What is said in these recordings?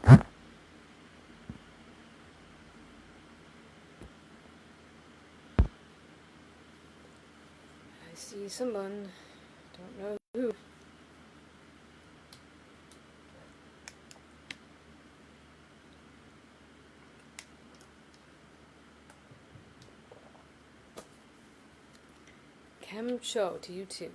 I see someone. Don't know who. Kem Cho to you too.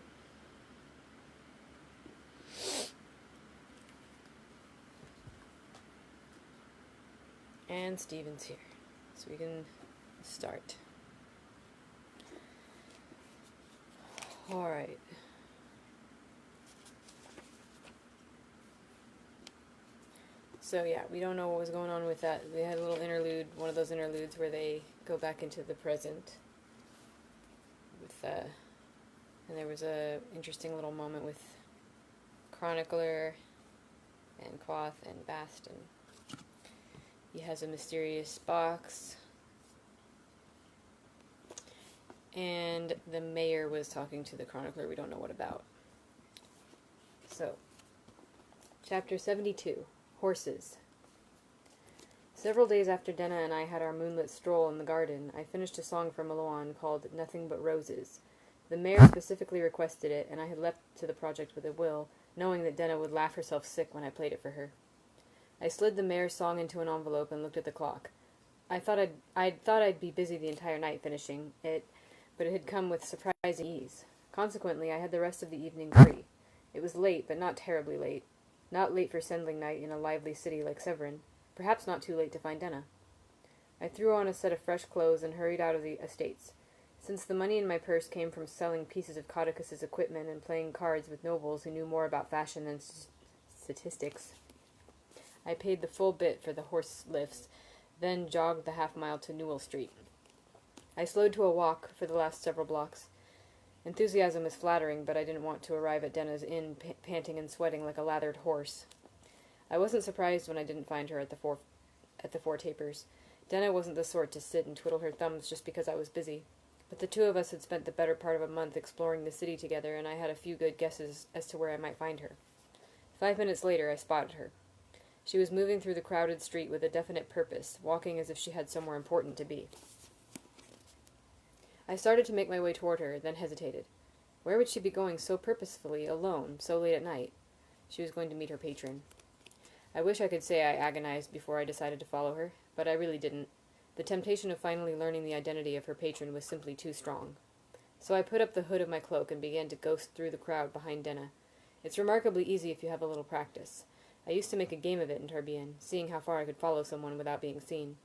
And Steven's here. So we can start. Alright. So yeah, we don't know what was going on with that. They had a little interlude, one of those interludes where they go back into the present. And there was a interesting little moment with Chronicler and Quoth and Bast, and he has a mysterious box. And the mayor was talking to the Chronicler, we don't know what about. So, Chapter 72, Horses. Several days after Denna and I had our moonlit stroll in the garden, I finished a song for Maloan called Nothing But Roses. The mayor specifically requested it, and I had leapt to the project with a will, knowing that Denna would laugh herself sick when I played it for her. I slid the mayor's song into an envelope and looked at the clock. I thought I'd be busy the entire night finishing it, but it had come with surprising ease. Consequently, I had the rest of the evening free. It was late, but not terribly late. Not late for Sendling night in a lively city like Severin. Perhaps not too late to find Denna. I threw on a set of fresh clothes and hurried out of the estates. Since the money in my purse came from selling pieces of Codicus's equipment and playing cards with nobles who knew more about fashion than statistics, I paid the full bit for the horse lifts, then jogged the half-mile to Newell Street. I slowed to a walk for the last several blocks. Enthusiasm is flattering, but I didn't want to arrive at Denna's inn panting and sweating like a lathered horse. I wasn't surprised when I didn't find her at the Four Tapers. Denna wasn't the sort to sit and twiddle her thumbs just because I was busy. But the two of us had spent the better part of a month exploring the city together, and I had a few good guesses as to where I might find her. 5 minutes later, I spotted her. She was moving through the crowded street with a definite purpose, walking as if she had somewhere important to be. I started to make my way toward her, then hesitated. Where would she be going so purposefully, alone, so late at night? She was going to meet her patron. I wish I could say I agonized before I decided to follow her, but I really didn't. The temptation of finally learning the identity of her patron was simply too strong. So I put up the hood of my cloak and began to ghost through the crowd behind Denna. It's remarkably easy if you have a little practice. I used to make a game of it in Tarbian, seeing how far I could follow someone without being seen.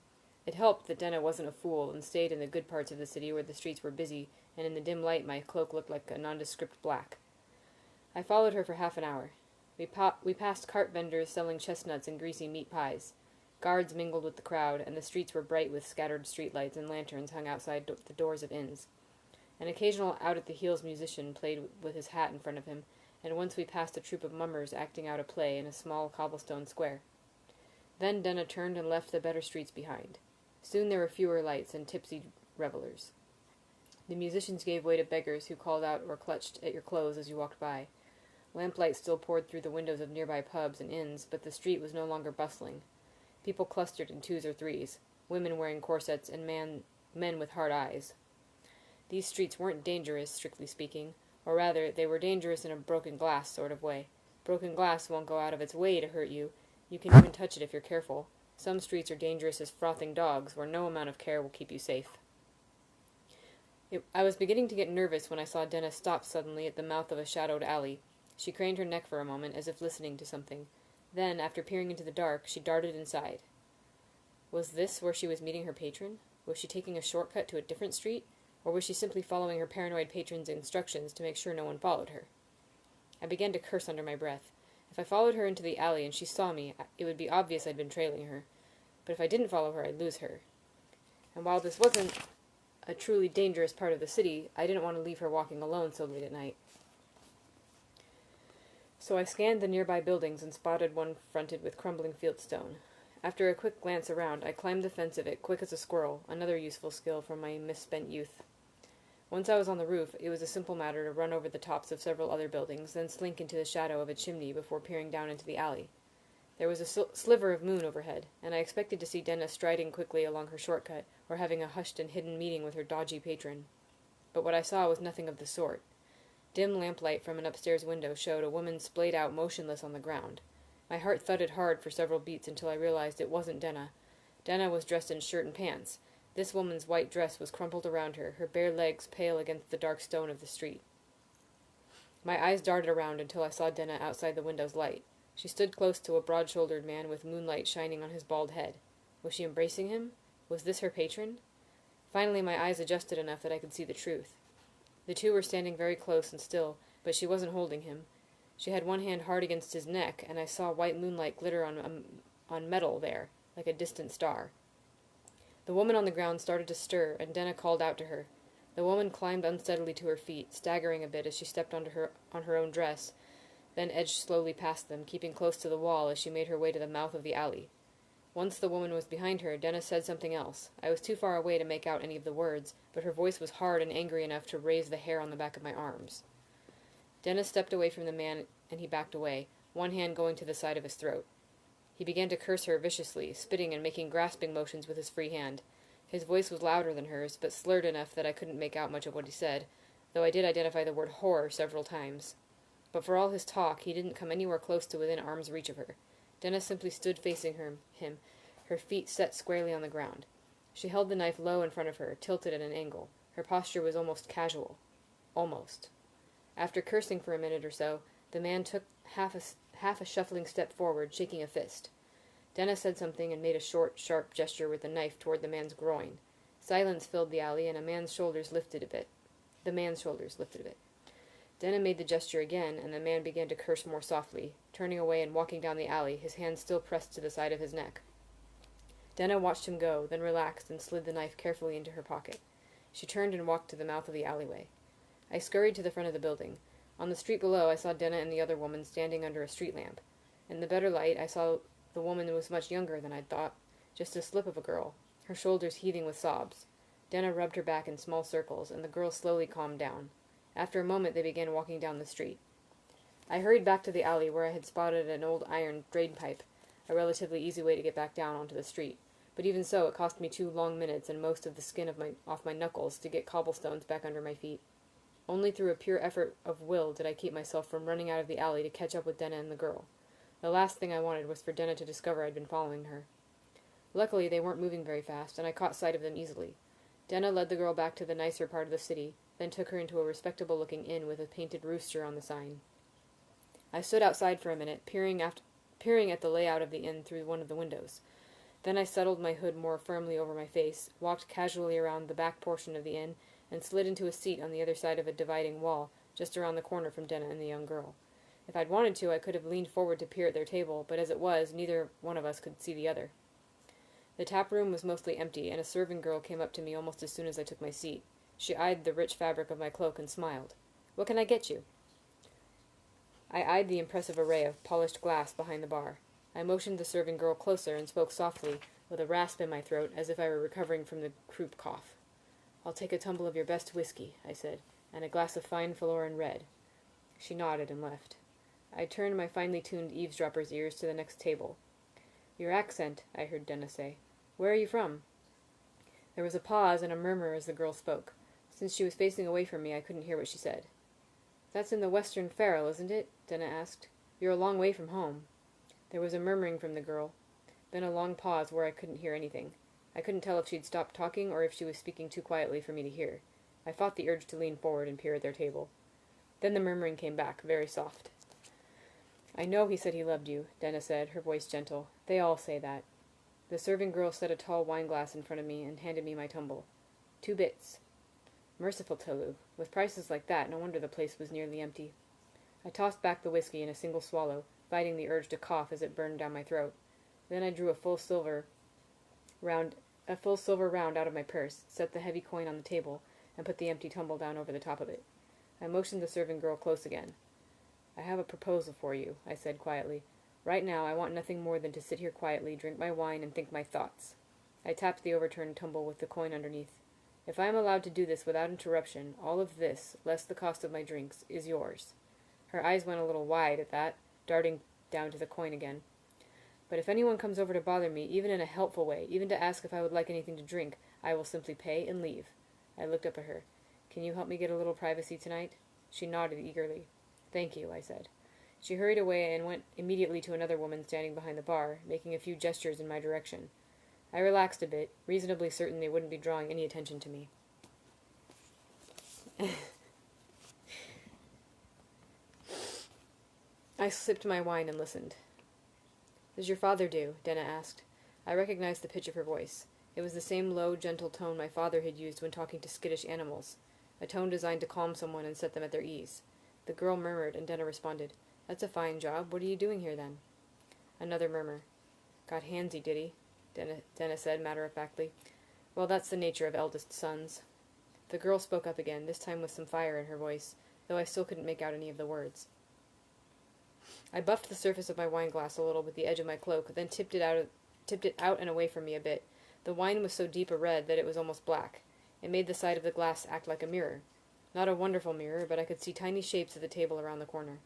It helped that Denna wasn't a fool and stayed in the good parts of the city where the streets were busy, and in the dim light my cloak looked like a nondescript black. I followed her for half an hour. We passed cart vendors selling chestnuts and greasy meat pies. Guards mingled with the crowd, and the streets were bright with scattered streetlights and lanterns hung outside the doors of inns. An occasional out-at-the-heels musician played with his hat in front of him, and once we passed a troupe of mummers acting out a play in a small cobblestone square. Then Denna turned and left the better streets behind. Soon there were fewer lights and tipsy revelers. The musicians gave way to beggars who called out or clutched at your clothes as you walked by. Lamplight still poured through the windows of nearby pubs and inns, but the street was no longer bustling. People clustered in twos or threes, women wearing corsets and men with hard eyes. These streets weren't dangerous, strictly speaking, or rather, they were dangerous in a broken glass sort of way. Broken glass won't go out of its way to hurt you. You can even touch it if you're careful. Some streets are dangerous as frothing dogs, where no amount of care will keep you safe. I was beginning to get nervous when I saw Denna stop suddenly at the mouth of a shadowed alley. She craned her neck for a moment, as if listening to something. Then, after peering into the dark, she darted inside. Was this where she was meeting her patron? Was she taking a shortcut to a different street? Or was she simply following her paranoid patron's instructions to make sure no one followed her? I began to curse under my breath. If I followed her into the alley and she saw me, it would be obvious I'd been trailing her. But if I didn't follow her, I'd lose her. And while this wasn't a truly dangerous part of the city, I didn't want to leave her walking alone so late at night. So I scanned the nearby buildings and spotted one fronted with crumbling fieldstone. After a quick glance around, I climbed the fence of it, quick as a squirrel, another useful skill from my misspent youth. Once I was on the roof, it was a simple matter to run over the tops of several other buildings, then slink into the shadow of a chimney before peering down into the alley. There was a sliver of moon overhead, and I expected to see Denna striding quickly along her shortcut, or having a hushed and hidden meeting with her dodgy patron. But what I saw was nothing of the sort. Dim lamplight from an upstairs window showed a woman splayed out motionless on the ground. My heart thudded hard for several beats until I realized it wasn't Denna. Denna was dressed in shirt and pants. This woman's white dress was crumpled around her, her bare legs pale against the dark stone of the street. My eyes darted around until I saw Denna outside the window's light. She stood close to a broad-shouldered man with moonlight shining on his bald head. Was she embracing him? Was this her patron? Finally my eyes adjusted enough that I could see the truth. The two were standing very close and still, but she wasn't holding him. She had one hand hard against his neck, and I saw white moonlight glitter on metal there, like a distant star. The woman on the ground started to stir, and Denna called out to her. The woman climbed unsteadily to her feet, staggering a bit as she stepped on her own dress, then edged slowly past them, keeping close to the wall as she made her way to the mouth of the alley. Once the woman was behind her, Denna said something else. I was too far away to make out any of the words, but her voice was hard and angry enough to raise the hair on the back of my arms. Denna stepped away from the man, and he backed away, one hand going to the side of his throat. He began to curse her viciously, spitting and making grasping motions with his free hand. His voice was louder than hers, but slurred enough that I couldn't make out much of what he said, though I did identify the word horror several times. But for all his talk, he didn't come anywhere close to within arm's reach of her. Denna simply stood facing him, her feet set squarely on the ground. She held the knife low in front of her, tilted at an angle. Her posture was almost casual. Almost. After cursing for a minute or so, the man took half a shuffling step forward, shaking a fist. Denna said something and made a short, sharp gesture with the knife toward the man's groin. Silence filled the alley, and the man's shoulders lifted a bit. Denna made the gesture again, and the man began to curse more softly, turning away and walking down the alley, his hand still pressed to the side of his neck. Denna watched him go, then relaxed and slid the knife carefully into her pocket. She turned and walked to the mouth of the alleyway. I scurried to the front of the building. On the street below, I saw Denna and the other woman standing under a street lamp. In the better light, I saw the woman was much younger than I'd thought, just a slip of a girl, her shoulders heaving with sobs. Denna rubbed her back in small circles, and the girl slowly calmed down. After a moment, they began walking down the street. I hurried back to the alley where I had spotted an old iron drainpipe, a relatively easy way to get back down onto the street. But even so, it cost me 2 long minutes and most of the skin off my knuckles to get cobblestones back under my feet. Only through a pure effort of will did I keep myself from running out of the alley to catch up with Denna and the girl. The last thing I wanted was for Denna to discover I'd been following her. Luckily, they weren't moving very fast, and I caught sight of them easily. Denna led the girl back to the nicer part of the city, then took her into a respectable-looking inn with a painted rooster on the sign. I stood outside for a minute, peering at the layout of the inn through one of the windows. Then I settled my hood more firmly over my face, walked casually around the back portion of the inn, and slid into a seat on the other side of a dividing wall, just around the corner from Denna and the young girl. If I'd wanted to, I could have leaned forward to peer at their table, but as it was, neither one of us could see the other. The tap room was mostly empty, and a serving girl came up to me almost as soon as I took my seat. She eyed the rich fabric of my cloak and smiled. "What can I get you?" I eyed the impressive array of polished glass behind the bar. I motioned the serving girl closer and spoke softly, with a rasp in my throat, as if I were recovering from the croup cough. "I'll take a tumble of your best whiskey," I said, "and a glass of fine Florin red." She nodded and left. I turned my finely tuned eavesdropper's ears to the next table. "Your accent," I heard Denna say. "Where are you from?" There was a pause and a murmur as the girl spoke. Since she was facing away from me, I couldn't hear what she said. "That's in the Western Ferrol, isn't it?" Denna asked. "You're a long way from home." There was a murmuring from the girl, then a long pause where I couldn't hear anything. I couldn't tell if she'd stopped talking or if she was speaking too quietly for me to hear. I fought the urge to lean forward and peer at their table. Then the murmuring came back, very soft. "I know he said he loved you," Denna said, her voice gentle. "They all say that." The serving girl set a tall wine-glass in front of me and handed me my tumble. 2 bits. Merciful Tolu. With prices like that, no wonder the place was nearly empty. I tossed back the whiskey in a single swallow, fighting the urge to cough as it burned down my throat. Then I drew a full silver round out of my purse, set the heavy coin on the table, and put the empty tumble down over the top of it. I motioned the serving girl close again. "I have a proposal for you," I said quietly. "Right now I want nothing more than to sit here quietly, drink my wine, and think my thoughts." I tapped the overturned tumble with the coin underneath. "If I am allowed to do this without interruption, all of this, less the cost of my drinks, is yours." Her eyes went a little wide at that, darting down to the coin again. But if anyone comes over to bother me, even in a helpful way, even to ask if I would like anything to drink, I will simply pay and leave. I looked up at her. Can you help me get a little privacy tonight? She nodded eagerly. Thank you, I said. She hurried away and went immediately to another woman standing behind the bar, making a few gestures in my direction. I relaxed a bit, reasonably certain they wouldn't be drawing any attention to me. I sipped my wine and listened. What does your father do? Denna asked. I recognized the pitch of her voice. It was the same low, gentle tone my father had used when talking to skittish animals, a tone designed to calm someone and set them at their ease. The girl murmured, and Denna responded, That's a fine job. What are you doing here, then? Another murmur. Got handsy, did he? Denna said, matter-of-factly. Well, that's the nature of eldest sons. The girl spoke up again, this time with some fire in her voice, though I still couldn't make out any of the words. I buffed the surface of my wine glass a little with the edge of my cloak, then tipped it out and away from me a bit. The wine was so deep a red that it was almost black. It made the side of the glass act like a mirror. Not a wonderful mirror, but I could see tiny shapes at the table around the corner.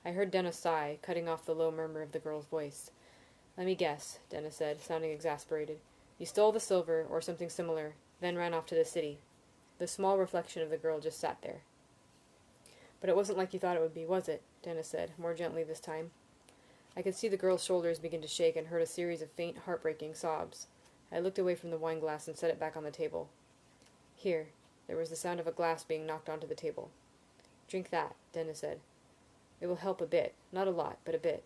I heard Denna sigh, cutting off the low murmur of the girl's voice. Let me guess, Denna said, sounding exasperated. You stole the silver, or something similar, then ran off to the city. The small reflection of the girl just sat there. But it wasn't like you thought it would be, was it? Denna said, more gently this time. I could see the girl's shoulders begin to shake and heard a series of faint, heartbreaking sobs. I looked away from the wine glass and set it back on the table. Here. There was the sound of a glass being knocked onto the table. Drink that, Denna said. It will help a bit. Not a lot, but a bit.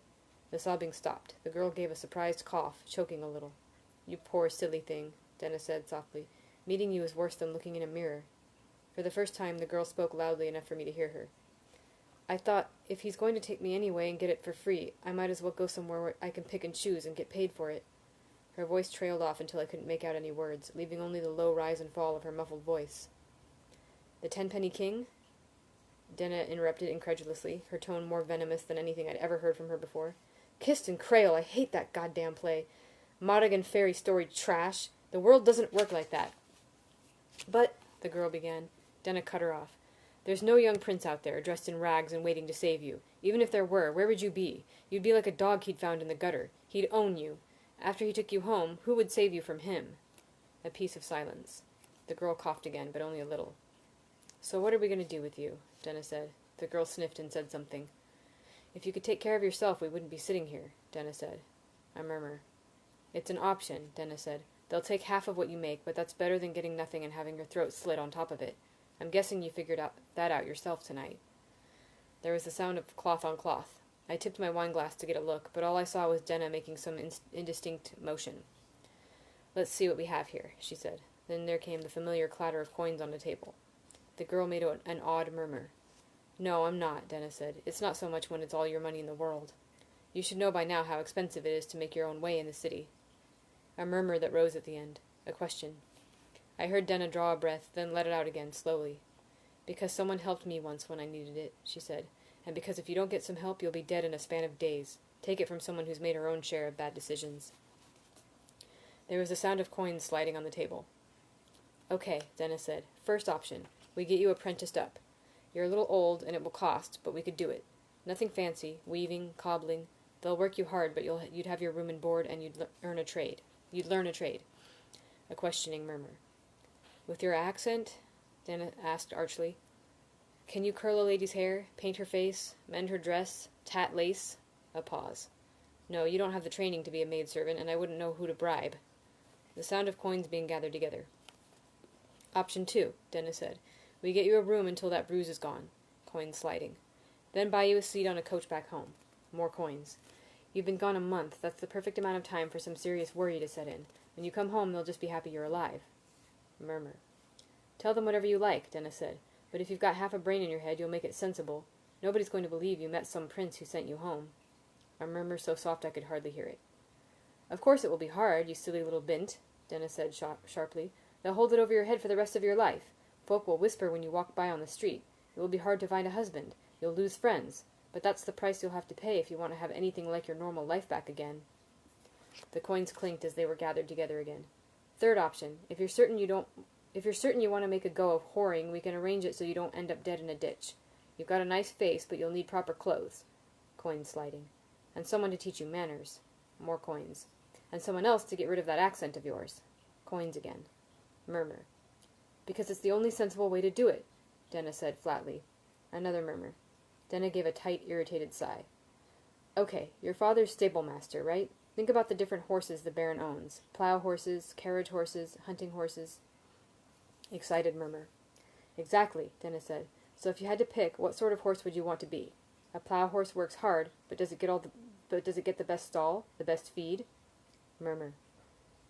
The sobbing stopped. The girl gave a surprised cough, choking a little. You poor silly thing, Denna said softly. Meeting you is worse than looking in a mirror. For the first time, the girl spoke loudly enough for me to hear her. I thought, if he's going to take me anyway and get it for free, I might as well go somewhere where I can pick and choose and get paid for it. Her voice trailed off until I couldn't make out any words, leaving only the low rise and fall of her muffled voice. The Tenpenny King? Denna interrupted incredulously, her tone more venomous than anything I'd ever heard from her before. Kist and Crail, I hate that goddamn play. Madigan fairy story trash. The world doesn't work like that. But, the girl began. Denna cut her off. There's no young prince out there, dressed in rags and waiting to save you. Even if there were, where would you be? You'd be like a dog he'd found in the gutter. He'd own you. After he took you home, who would save you from him? A piece of silence. The girl coughed again, but only a little. So what are we going to do with you? Denna said. The girl sniffed and said something. If you could take care of yourself, we wouldn't be sitting here, Denna said. I murmur. It's an option, Denna said. They'll take half of what you make, but that's better than getting nothing and having your throat slit on top of it. I'm guessing you figured that out yourself tonight. There was the sound of cloth on cloth. I tipped my wineglass to get a look, but all I saw was Denna making some indistinct motion. Let's see what we have here, she said. Then there came the familiar clatter of coins on the table. The girl made an odd murmur. No, I'm not, Denna said. It's not so much when it's all your money in the world. You should know by now how expensive it is to make your own way in the city. A murmur that rose at the end. A question. I heard Denna draw a breath, then let it out again, slowly. Because someone helped me once when I needed it, she said. And because if you don't get some help, you'll be dead in a span of days. Take it from someone who's made her own share of bad decisions. There was the sound of coins sliding on the table. Okay, Denna said. First option. We get you apprenticed up. You're a little old, and it will cost, but we could do it. Nothing fancy, weaving, cobbling. They'll work you hard, but you'd have your room and board, and you'd learn a trade. A questioning murmur. With your accent? Denna asked archly. Can you curl a lady's hair, paint her face, mend her dress, tat lace? A pause. No, you don't have the training to be a maidservant, and I wouldn't know who to bribe. The sound of coins being gathered together. Option 2, Denna said. We get you a room until that bruise is gone. Coins sliding. Then buy you a seat on a coach back home. More coins. You've been gone a month. That's the perfect amount of time for some serious worry to set in. When you come home, they'll just be happy you're alive. Murmur. Tell them whatever you like, Denna said. But if you've got half a brain in your head, you'll make it sensible. Nobody's going to believe you met some prince who sent you home. A murmur so soft I could hardly hear it. Of course it will be hard, you silly little bint, Denna said sharply. They'll hold it over your head for the rest of your life. Folk will whisper when you walk by on the street. It will be hard to find a husband. You'll lose friends. But that's the price you'll have to pay if you want to have anything like your normal life back again. The coins clinked as they were gathered together again. Third option. If you're certain you want to make a go of whoring, we can arrange it so you don't end up dead in a ditch. You've got a nice face, but you'll need proper clothes. Coins sliding. And someone to teach you manners. More coins. And someone else to get rid of that accent of yours. Coins again. Murmur. Because it's the only sensible way to do it, Denna said flatly. Another murmur. Denna gave a tight, irritated sigh. Okay, your father's stable master, right? Think about the different horses the Baron owns. Plow horses, carriage horses, hunting horses. Excited murmur. Exactly, Denna said. So if you had to pick, what sort of horse would you want to be? A plow horse works hard, but does it get the best stall, the best feed? Murmur.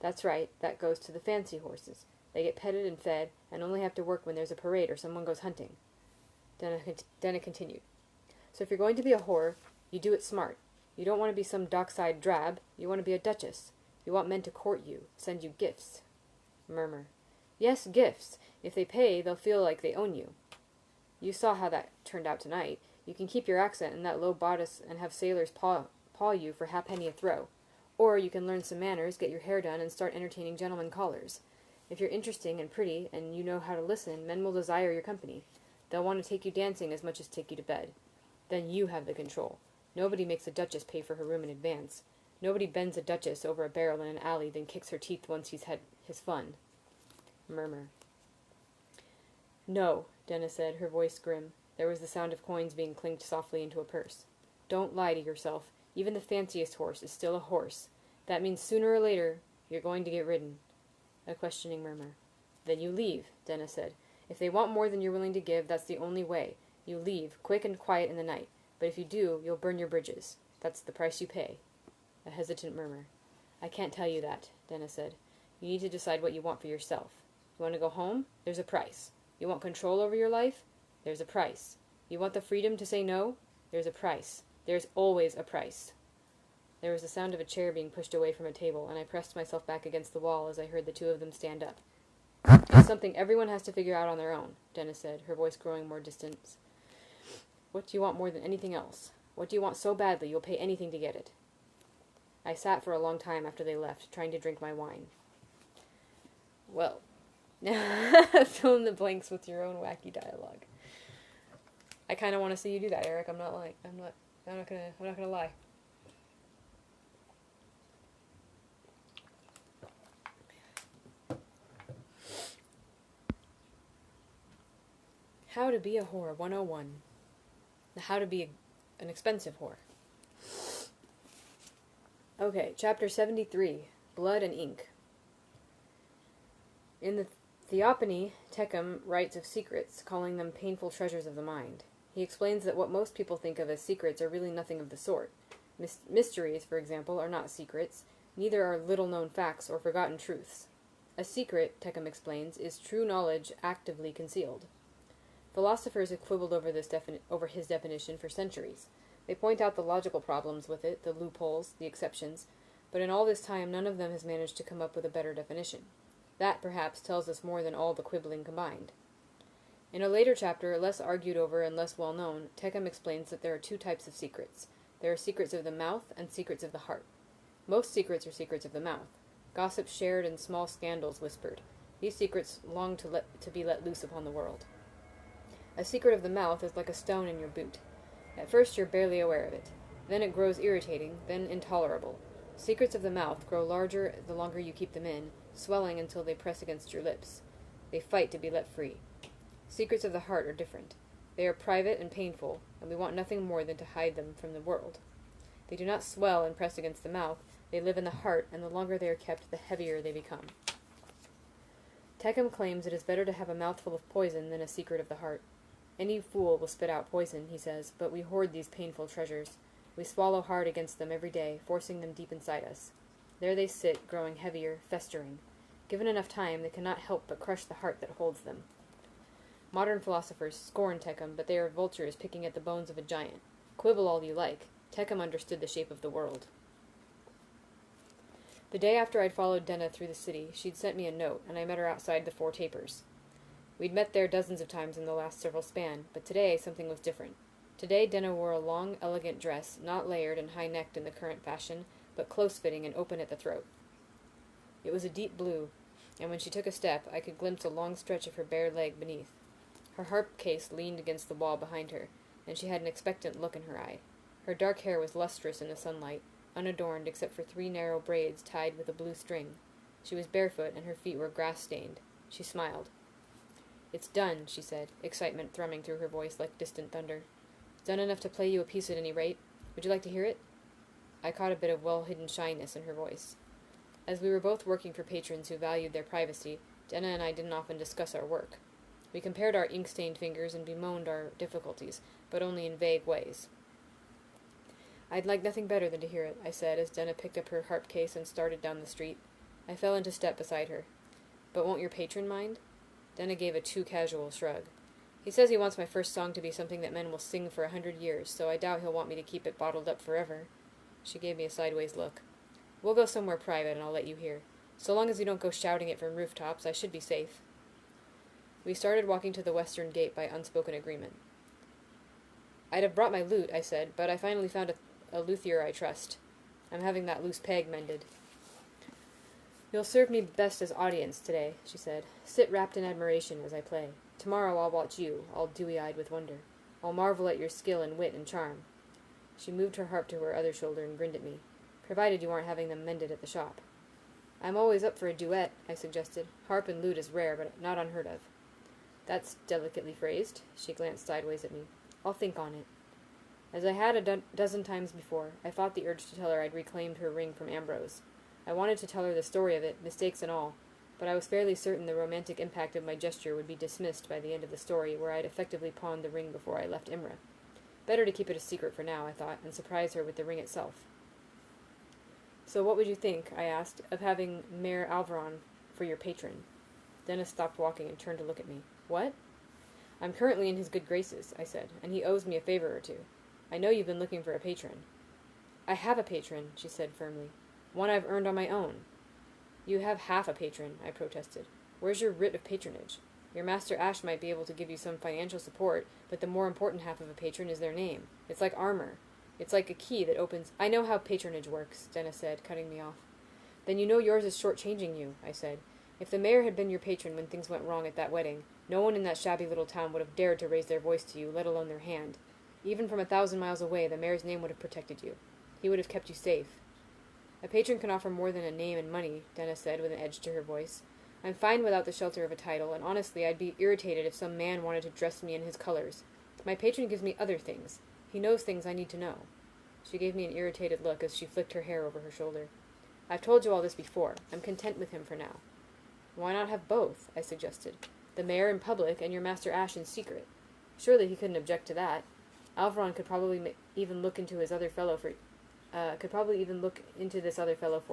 That's right, that goes to the fancy horses. They get petted and fed, and only have to work when there's a parade or someone goes hunting. Denna continued. So if you're going to be a whore, you do it smart. You don't want to be some dockside drab. You want to be a duchess. You want men to court you, send you gifts. Murmur. Yes, gifts. If they pay, they'll feel like they own you. You saw how that turned out tonight. You can keep your accent and that low bodice and have sailors paw you for halfpenny a throw. Or you can learn some manners, get your hair done, and start entertaining gentlemen callers. If you're interesting and pretty, and you know how to listen, men will desire your company. They'll want to take you dancing as much as take you to bed. Then you have the control. Nobody makes a duchess pay for her room in advance. Nobody bends a duchess over a barrel in an alley, then kicks her teeth once he's had his fun. Murmur. No, Denna said, her voice grim. There was the sound of coins being clinked softly into a purse. Don't lie to yourself. Even the fanciest horse is still a horse. That means sooner or later you're going to get ridden. A questioning murmur. Then you leave, Denna said. If they want more than you're willing to give, that's the only way. You leave, quick and quiet in the night. But if you do, you'll burn your bridges. That's the price you pay. A hesitant murmur. I can't tell you that, Denna said. You need to decide what you want for yourself. You want to go home? There's a price. You want control over your life? There's a price. You want the freedom to say no? There's a price. There's always a price. There was the sound of a chair being pushed away from a table, and I pressed myself back against the wall as I heard the two of them stand up. It's something everyone has to figure out on their own, Denna said, her voice growing more distant. What do you want more than anything else? What do you want so badly you'll pay anything to get it? I sat for a long time after they left, trying to drink my wine. Well, fill in the blanks with your own wacky dialogue. I kind of want to see you do that, Eric. I'm not gonna lie. How to be a whore 101. How to be an expensive whore. Okay, chapter 73, Blood and Ink. In the Theophany, Tecum writes of secrets, calling them painful treasures of the mind. He explains that what most people think of as secrets are really nothing of the sort. Mysteries, for example, are not secrets, neither are little-known facts or forgotten truths. A secret, Tecum explains, is true knowledge actively concealed. Philosophers have quibbled over his definition for centuries. They point out the logical problems with it, the loopholes, the exceptions, but in all this time none of them has managed to come up with a better definition. That, perhaps, tells us more than all the quibbling combined. In a later chapter, less argued over and less well known, Tecum explains that there are two types of secrets. There are secrets of the mouth and secrets of the heart. Most secrets are secrets of the mouth. Gossip shared and small scandals whispered. These secrets long to be let loose upon the world. A secret of the mouth is like a stone in your boot. At first you're barely aware of it. Then it grows irritating, then intolerable. Secrets of the mouth grow larger the longer you keep them in, swelling until they press against your lips. They fight to be let free. Secrets of the heart are different. They are private and painful, and we want nothing more than to hide them from the world. They do not swell and press against the mouth. They live in the heart, and the longer they are kept, the heavier they become. Tecum claims it is better to have a mouthful of poison than a secret of the heart. Any fool will spit out poison, he says, but we hoard these painful treasures. We swallow hard against them every day, forcing them deep inside us. There they sit, growing heavier, festering. Given enough time, they cannot help but crush the heart that holds them. Modern philosophers scorn Tecum, but they are vultures picking at the bones of a giant. Quibble all you like. Tecum understood the shape of the world. The day after I'd followed Denna through the city, she'd sent me a note, and I met her outside the Four Tapers. We'd met there dozens of times in the last several span, but today something was different. Today Denna wore a long, elegant dress, not layered and high-necked in the current fashion, but close-fitting and open at the throat. It was a deep blue, and when she took a step, I could glimpse a long stretch of her bare leg beneath. Her harp case leaned against the wall behind her, and she had an expectant look in her eye. Her dark hair was lustrous in the sunlight. unadorned except for 3 narrow braids tied with a blue string. She was barefoot, and her feet were grass-stained. She smiled. "It's done," she said, excitement thrumming through her voice like distant thunder. "Done enough to play you a piece at any rate. Would you like to hear it?" I caught a bit of well-hidden shyness in her voice. As we were both working for patrons who valued their privacy, Denna and I didn't often discuss our work. We compared our ink-stained fingers and bemoaned our difficulties, but only in vague ways. "I'd like nothing better than to hear it," I said as Denna picked up her harp case and started down the street. I fell into step beside her. "But won't your patron mind?" Denna gave a too-casual shrug. "He says he wants my first song to be something that men will sing for 100 years, so I doubt he'll want me to keep it bottled up forever." She gave me a sideways look. "We'll go somewhere private and I'll let you hear. So long as you don't go shouting it from rooftops, I should be safe." We started walking to the western gate by unspoken agreement. "I'd have brought my lute," I said, "but I finally found a luthier I trust. I'm having that loose peg mended." "You'll serve me best as audience today," she said. "Sit wrapped in admiration as I play. Tomorrow I'll watch you, all dewy-eyed with wonder. I'll marvel at your skill and wit and charm." She moved her harp to her other shoulder and grinned at me. "Provided you aren't having them mended at the shop." "I'm always up for a duet," I suggested. "Harp and lute is rare, but not unheard of." "That's delicately phrased." She glanced sideways at me. "I'll think on it." As I had a dozen times before, I fought the urge to tell her I'd reclaimed her ring from Ambrose. I wanted to tell her the story of it, mistakes and all, but I was fairly certain the romantic impact of my gesture would be dismissed by the end of the story, where I'd effectively pawned the ring before I left Imra. Better to keep it a secret for now, I thought, and surprise her with the ring itself. "So what would you think," I asked, "of having Mayor Alvaron for your patron?" Dennis stopped walking and turned to look at me. "What?" "I'm currently in his good graces," I said, "and he owes me a favor or two. I know you've been looking for a patron." "I have a patron," she said firmly. "One I've earned on my own." "You have half a patron," I protested. "Where's your writ of patronage? Your Master Ash might be able to give you some financial support, but the more important half of a patron is their name. It's like armor. It's like a key that opens—" "I know how patronage works," Dennis said, cutting me off. "Then you know yours is short-changing you," I said. "If the mayor had been your patron when things went wrong at that wedding, no one in that shabby little town would have dared to raise their voice to you, let alone their hand. Even from 1,000 miles away, the mayor's name would have protected you. He would have kept you safe." "A patron can offer more than a name and money," Dennis said with an edge to her voice. "I'm fine without the shelter of a title, and honestly I'd be irritated if some man wanted to dress me in his colors. My patron gives me other things. He knows things I need to know." She gave me an irritated look as she flicked her hair over her shoulder. "I've told you all this before. I'm content with him for now." "Why not have both?" I suggested. "The mayor in public and your Master Ash in secret. Surely he couldn't object to that. Alvaron could probably even look into this other fellow for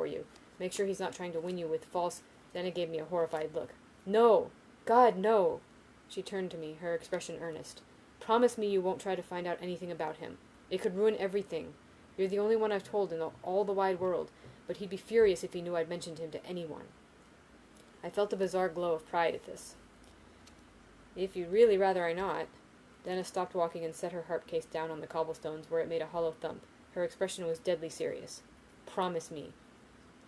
you. Make sure he's not trying to win you with false—" Denna gave me a horrified look. "No! God, no!" She turned to me, her expression earnest. "Promise me you won't try to find out anything about him. It could ruin everything. You're the only one I've told in all the wide world, but he'd be furious if he knew I'd mentioned him to anyone." I felt a bizarre glow of pride at this. "If you'd really rather I not—" Denna stopped walking and set her harp case down on the cobblestones where it made a hollow thump. Her expression was deadly serious. "Promise me."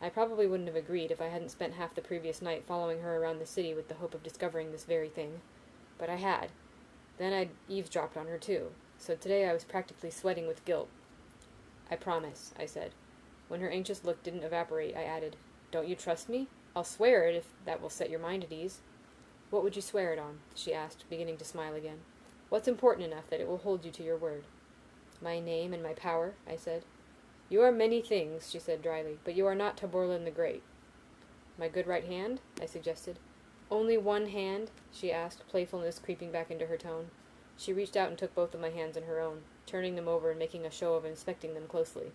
I probably wouldn't have agreed if I hadn't spent half the previous night following her around the city with the hope of discovering this very thing. But I had. Then I'd eavesdropped on her too, so today I was practically sweating with guilt. "I promise," I said. When her anxious look didn't evaporate, I added, "Don't you trust me? I'll swear it if that will set your mind at ease." "What would you swear it on?" she asked, beginning to smile again. "What's important enough that it will hold you to your word?" "My name and my power," I said. "You are many things," she said dryly, "but you are not Taborlin the Great." "My good right hand?" I suggested. "Only one hand?" she asked, playfulness creeping back into her tone. She reached out and took both of my hands in her own, turning them over and making a show of inspecting them closely.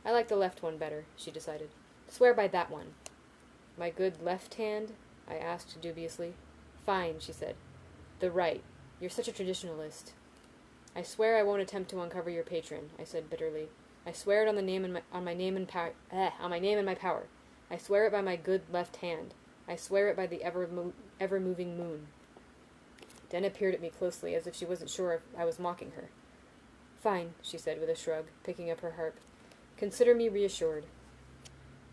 "I like the left one better," she decided. "Swear by that one." "My good left hand?" I asked dubiously. "Fine," she said. "The right. You're such a traditionalist." "I swear I won't attempt to uncover your patron," I said bitterly. "I swear it on my name and my power. I swear it by my good left hand. I swear it by the ever-moving moon." Denna peered at me closely, as if she wasn't sure if I was mocking her. "Fine," she said with a shrug, picking up her harp. "Consider me reassured."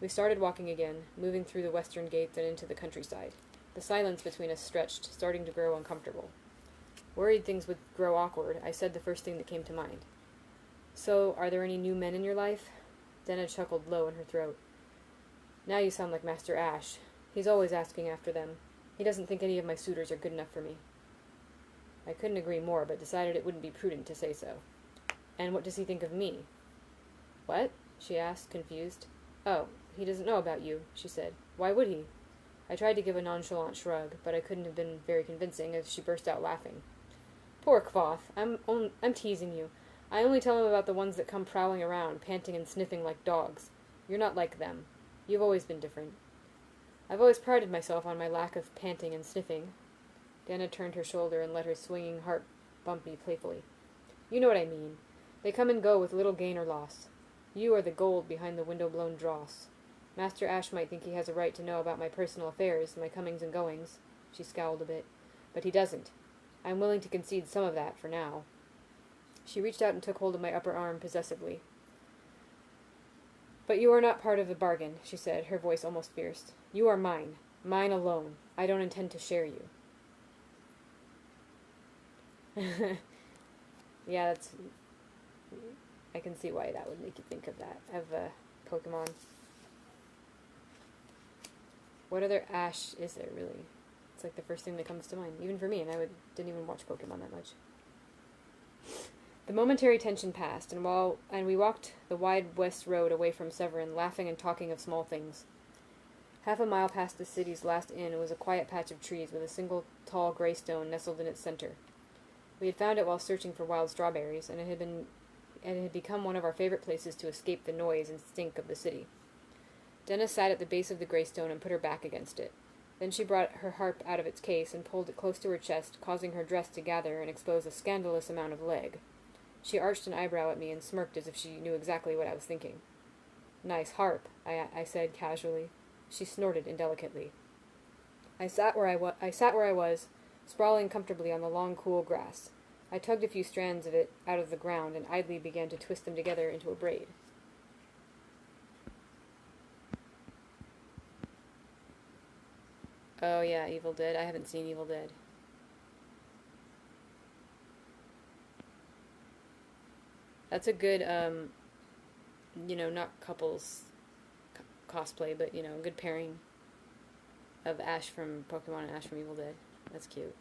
We started walking again, moving through the western gates and into the countryside. The silence between us stretched, starting to grow uncomfortable. Worried things would grow awkward, I said the first thing that came to mind. "So, are there any new men in your life?" Denna chuckled low in her throat. Now you sound like Master Ash. He's always asking after them. He doesn't think any of my suitors are good enough for me. I couldn't agree more, but decided it wouldn't be prudent to say so. And what does he think of me? What? She asked, confused. Oh, he doesn't know about you, she said. Why would he? I tried to give a nonchalant shrug, but I couldn't have been very convincing as she burst out laughing. Poor Kvothe. I'm teasing you. I only tell him about the ones that come prowling around, panting and sniffing like dogs. You're not like them. You've always been different. I've always prided myself on my lack of panting and sniffing. Denna turned her shoulder and let her swinging heart bump me playfully. You know what I mean. They come and go with little gain or loss. You are the gold behind the window-blown dross. Master Ash might think he has a right to know about my personal affairs, my comings and goings. She scowled a bit. But he doesn't. I'm willing to concede some of that, for now. She reached out and took hold of my upper arm possessively. But you are not part of the bargain, she said, her voice almost fierce. You are mine. Mine alone. I don't intend to share you. Yeah, that's... I can see why that would make you think of that. Of, Pokemon. What other Ash is there, really? It's like the first thing that comes to mind. Even for me, and didn't even watch Pokemon that much. The momentary tension passed, and we walked the wide west road away from Severin, laughing and talking of small things. Half a mile past the city's last inn was a quiet patch of trees with a single tall gray stone nestled in its center. We had found it while searching for wild strawberries, and it had become one of our favorite places to escape the noise and stink of the city. Denna sat at the base of the gray stone and put her back against it. Then she brought her harp out of its case and pulled it close to her chest, causing her dress to gather and expose a scandalous amount of leg. She arched an eyebrow at me and smirked as if she knew exactly what I was thinking. Nice harp, I said casually. She snorted indelicately. I sat where I was, sprawling comfortably on the long, cool grass. I tugged a few strands of it out of the ground and idly began to twist them together into a braid. Oh yeah, Evil Dead. I haven't seen Evil Dead. That's a good, not couples cosplay, but, a good pairing of Ash from Pokemon and Ash from Evil Dead. That's cute.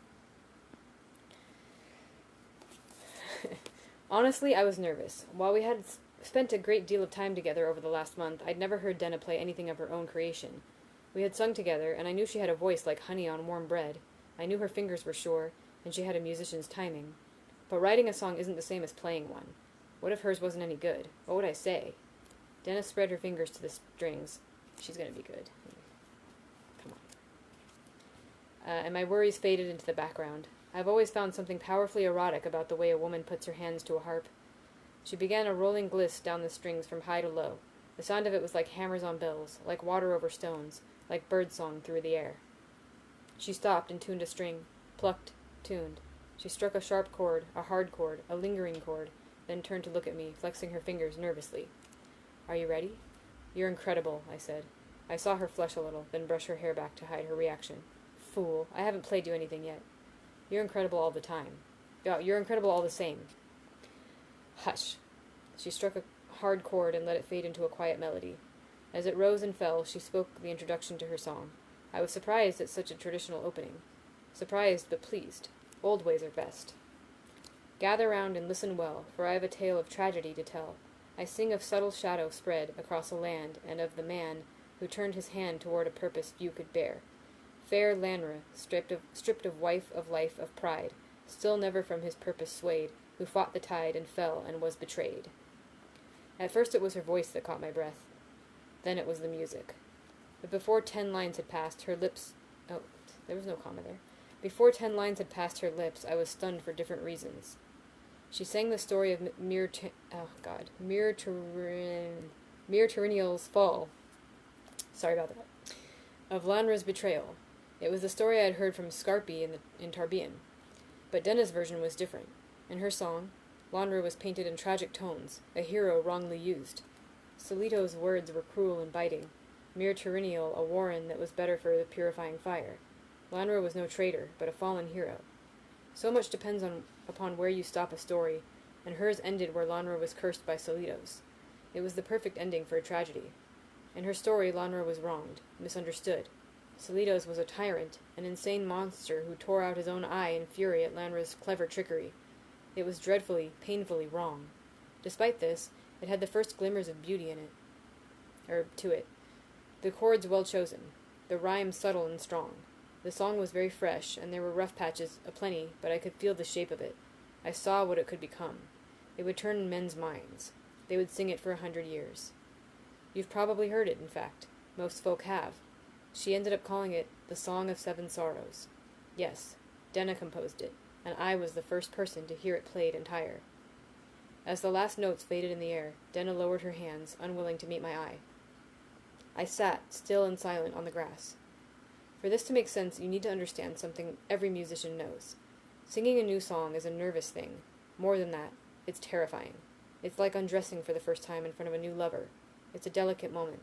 Honestly, I was nervous. While we had spent a great deal of time together over the last month, I'd never heard Denna play anything of her own creation. We had sung together, and I knew she had a voice like honey on warm bread. I knew her fingers were sure, and she had a musician's timing. But writing a song isn't the same as playing one. What if hers wasn't any good? What would I say? Denna spread her fingers to the strings. She's gonna be good. Come on. And my worries faded into the background. I've always found something powerfully erotic about the way a woman puts her hands to a harp. She began a rolling gliss down the strings from high to low. The sound of it was like hammers on bells, like water over stones, like birdsong through the air. She stopped and tuned a string, plucked, tuned. She struck a sharp chord, a hard chord, a lingering chord, then turned to look at me, flexing her fingers nervously. Are you ready? You're incredible, I said. I saw her flush a little, then brush her hair back to hide her reaction. Fool, I haven't played you anything yet. You're incredible all the time. You're incredible all the same. Hush. She struck a hard chord and let it fade into a quiet melody. As it rose and fell, she spoke the introduction to her song. I was surprised at such a traditional opening. Surprised, but pleased. Old ways are best. Gather round and listen well, for I have a tale of tragedy to tell. I sing of subtle shadow spread across a land, and of the man who turned his hand toward a purpose few could bear. Fair Lanra, stripped of wife, of life, of pride, still never from his purpose swayed, who fought the tide and fell and was betrayed. At first it was her voice that caught my breath. Then it was the music. But before 10 lines had passed, her lips... Oh, there was no comma there. Before 10 lines had passed her lips, I was stunned for different reasons. She sang the story of Mir Tyrinnial's fall. Sorry about that. Of Lanra's betrayal. It was the story I had heard from Scarpi in Tarbean. But Denna's version was different. In her song, Lanra was painted in tragic tones, a hero wrongly used. Solito's words were cruel and biting. Mir Tyrinnial a warren that was better for the purifying fire. Lanra was no traitor, but a fallen hero. So much depends upon where you stop a story, and hers ended where Lanra was cursed by Solitos. It was the perfect ending for a tragedy. In her story, Lanra was wronged, misunderstood. Salidos was a tyrant, an insane monster who tore out his own eye in fury at Lanra's clever trickery. It was dreadfully, painfully wrong. Despite this, it had the first glimmers of beauty in it. To it. The chords well chosen, the rhyme subtle and strong. The song was very fresh, and there were rough patches aplenty, but I could feel the shape of it. I saw what it could become. It would turn men's minds. They would sing it for 100 years. You've probably heard it, in fact. Most folk have. She ended up calling it The Song of Seven Sorrows. Yes, Denna composed it, and I was the first person to hear it played entire. As the last notes faded in the air, Denna lowered her hands, unwilling to meet my eye. I sat, still and silent, on the grass. For this to make sense, you need to understand something every musician knows. Singing a new song is a nervous thing. More than that, it's terrifying. It's like undressing for the first time in front of a new lover. It's a delicate moment.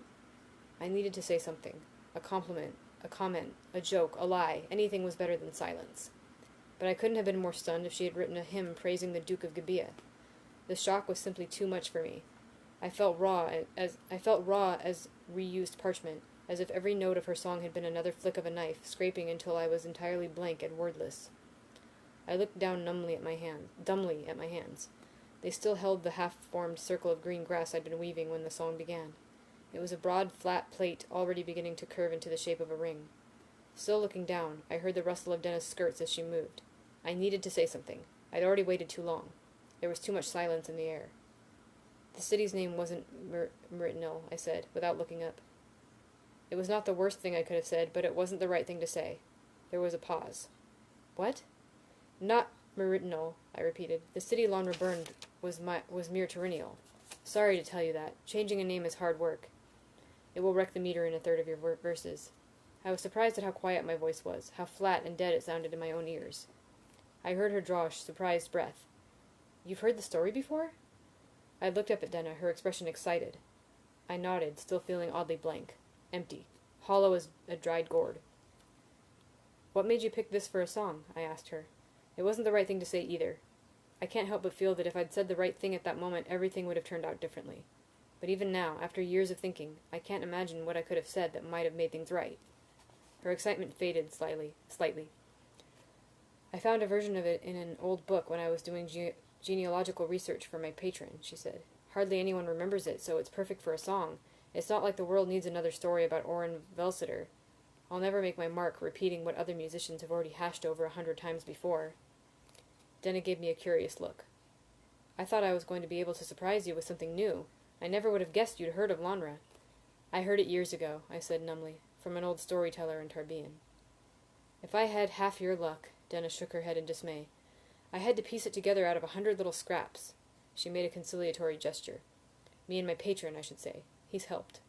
I needed to say something. A compliment, a comment, a joke, a lie. Anything was better than silence. But I couldn't have been more stunned if she had written a hymn praising the Duke of Gibeah. The shock was simply too much for me. I felt raw as reused parchment, as if every note of her song had been another flick of a knife, scraping until I was entirely blank and wordless. I looked down dumbly at my hands. They still held the half-formed circle of green grass I'd been weaving when the song began. It was a broad, flat plate already beginning to curve into the shape of a ring. Still looking down, I heard the rustle of Denna's skirts as she moved. I needed to say something. I'd already waited too long. There was too much silence in the air. The city's name wasn't Meritinil, I said, without looking up. It was not the worst thing I could have said, but it wasn't the right thing to say. There was a pause. What? Not Meritinil, I repeated. The city Lanra burned was Mir Terinial. Sorry to tell you that. Changing a name is hard work. It will wreck the meter in a third of your verses. I was surprised at how quiet my voice was, how flat and dead it sounded in my own ears. I heard her draw a surprised breath. You've heard the story before? I looked up at Denna, her expression excited. I nodded, still feeling oddly blank, empty, hollow as a dried gourd. What made you pick this for a song? I asked her. It wasn't the right thing to say either. I can't help but feel that if I'd said the right thing at that moment, everything would have turned out differently. But even now, after years of thinking, I can't imagine what I could have said that might have made things right. Her excitement faded slightly. I found a version of it in an old book when I was doing genealogical research for my patron, she said. Hardly anyone remembers it, so it's perfect for a song. It's not like the world needs another story about Orin Velsitter. I'll never make my mark repeating what other musicians have already hashed over 100 times before. Denna gave me a curious look. I thought I was going to be able to surprise you with something new. I never would have guessed you'd heard of Lanra. I heard it years ago, I said numbly, from an old storyteller in Tarbean. If I had half your luck, Denna shook her head in dismay. I had to piece it together out of 100 little scraps. She made a conciliatory gesture. Me and my patron, I should say. He's helped.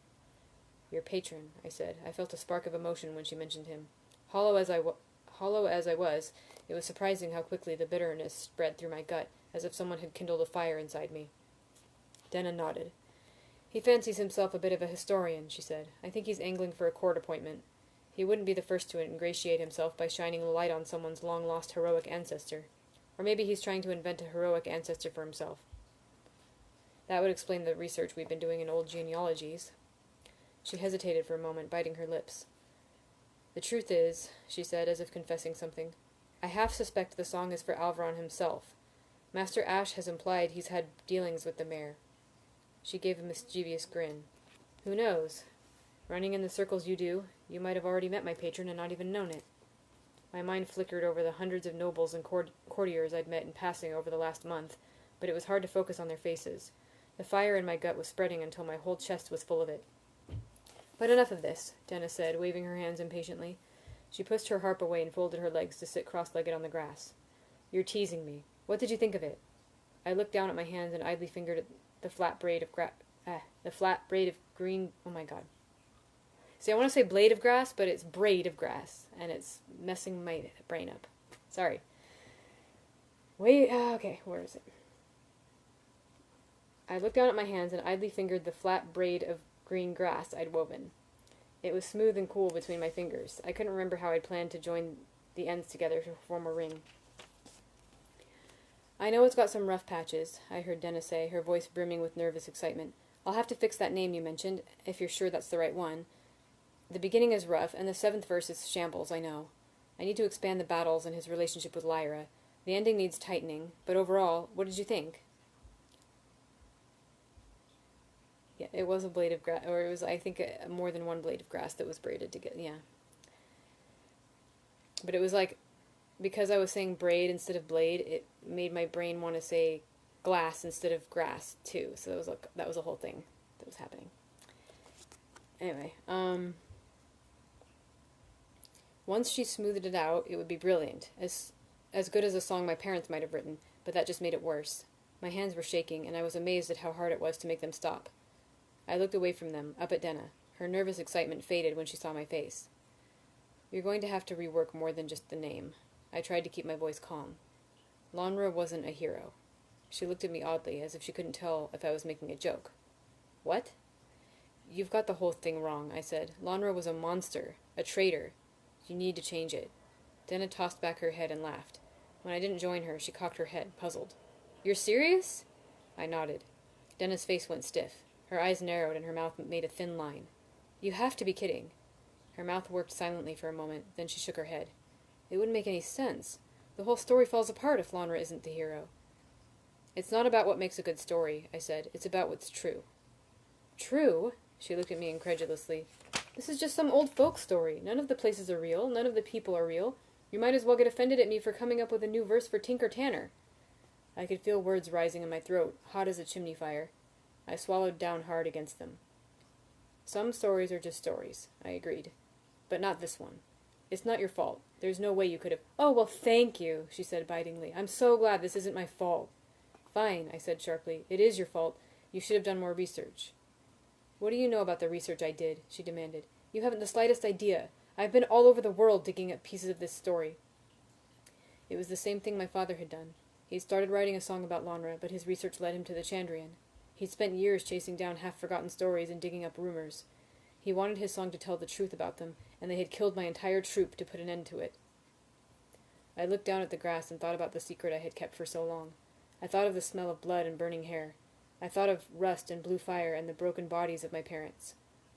Your patron, I said. I felt a spark of emotion when she mentioned him. Hollow as I was, it was surprising how quickly the bitterness spread through my gut, as if someone had kindled a fire inside me. Denna nodded. He fancies himself a bit of a historian, she said. I think he's angling for a court appointment. He wouldn't be the first to ingratiate himself by shining a light on someone's long-lost heroic ancestor. Or maybe he's trying to invent a heroic ancestor for himself. That would explain the research we've been doing in old genealogies. She hesitated for a moment, biting her lips. The truth is, she said, as if confessing something, I half suspect the song is for Alvaron himself. Master Ash has implied he's had dealings with the mayor. She gave a mischievous grin. Who knows? Running in the circles you do, you might have already met my patron and not even known it. My mind flickered over the hundreds of nobles and courtiers I'd met in passing over the last month, but it was hard to focus on their faces. The fire in my gut was spreading until my whole chest was full of it. But enough of this, Denna said, waving her hands impatiently. She pushed her harp away and folded her legs to sit cross-legged on the grass. You're teasing me. What did you think of it? I looked down at my hands and idly fingered the flat braid of green... Oh my god. See, I want to say blade of grass, but it's braid of grass, and it's messing my brain up. Sorry. Wait, okay, where is it? I looked down at my hands and idly fingered the flat braid of green grass I'd woven. It was smooth and cool between my fingers. I couldn't remember how I'd planned to join the ends together to form a ring. I know it's got some rough patches, I heard Denna say, her voice brimming with nervous excitement. I'll have to fix that name you mentioned, if you're sure that's the right one. The beginning is rough, and the 7th verse is shambles, I know. I need to expand the battles and his relationship with Lyra. The ending needs tightening, but overall, what did you think? Yeah, it was a blade of grass, or it was, I think, more than one blade of grass that was braided together, yeah. But it was like, because I was saying braid instead of blade, it made my brain want to say glass instead of grass, too. So that was a whole thing that was happening. Anyway, once she smoothed it out, it would be brilliant, as good as a song my parents might have written, but that just made it worse. My hands were shaking, and I was amazed at how hard it was to make them stop. I looked away from them, up at Denna. Her nervous excitement faded when she saw my face. You're going to have to rework more than just the name. I tried to keep my voice calm. Lonra wasn't a hero. She looked at me oddly, as if she couldn't tell if I was making a joke. What? You've got the whole thing wrong, I said. Lonra was a monster, a traitor. You need to change it. Denna tossed back her head and laughed. When I didn't join her, she cocked her head, puzzled. You're serious? I nodded. Denna's face went stiff. Her eyes narrowed and her mouth made a thin line. You have to be kidding. Her mouth worked silently for a moment, then she shook her head. It wouldn't make any sense. The whole story falls apart if Lonra isn't the hero. It's not about what makes a good story, I said. It's about what's true. True? She looked at me incredulously. This is just some old folk story. None of the places are real. None of the people are real. You might as well get offended at me for coming up with a new verse for Tinker Tanner. I could feel words rising in my throat, hot as a chimney fire. I swallowed down hard against them. Some stories are just stories, I agreed. But not this one. It's not your fault. There's no way you could have... Oh, well, thank you, she said bitingly. I'm so glad this isn't my fault. Fine, I said sharply. It is your fault. You should have done more research. What do you know about the research I did? She demanded. You haven't the slightest idea. I've been all over the world digging up pieces of this story. It was the same thing my father had done. He'd started writing a song about Lonra, but his research led him to the Chandrian. He'd spent years chasing down half-forgotten stories and digging up rumors. He wanted his song to tell the truth about them, and they had killed my entire troop to put an end to it. I looked down at the grass and thought about the secret I had kept for so long. I thought of the smell of blood and burning hair. I thought of rust and blue fire and the broken bodies of my parents.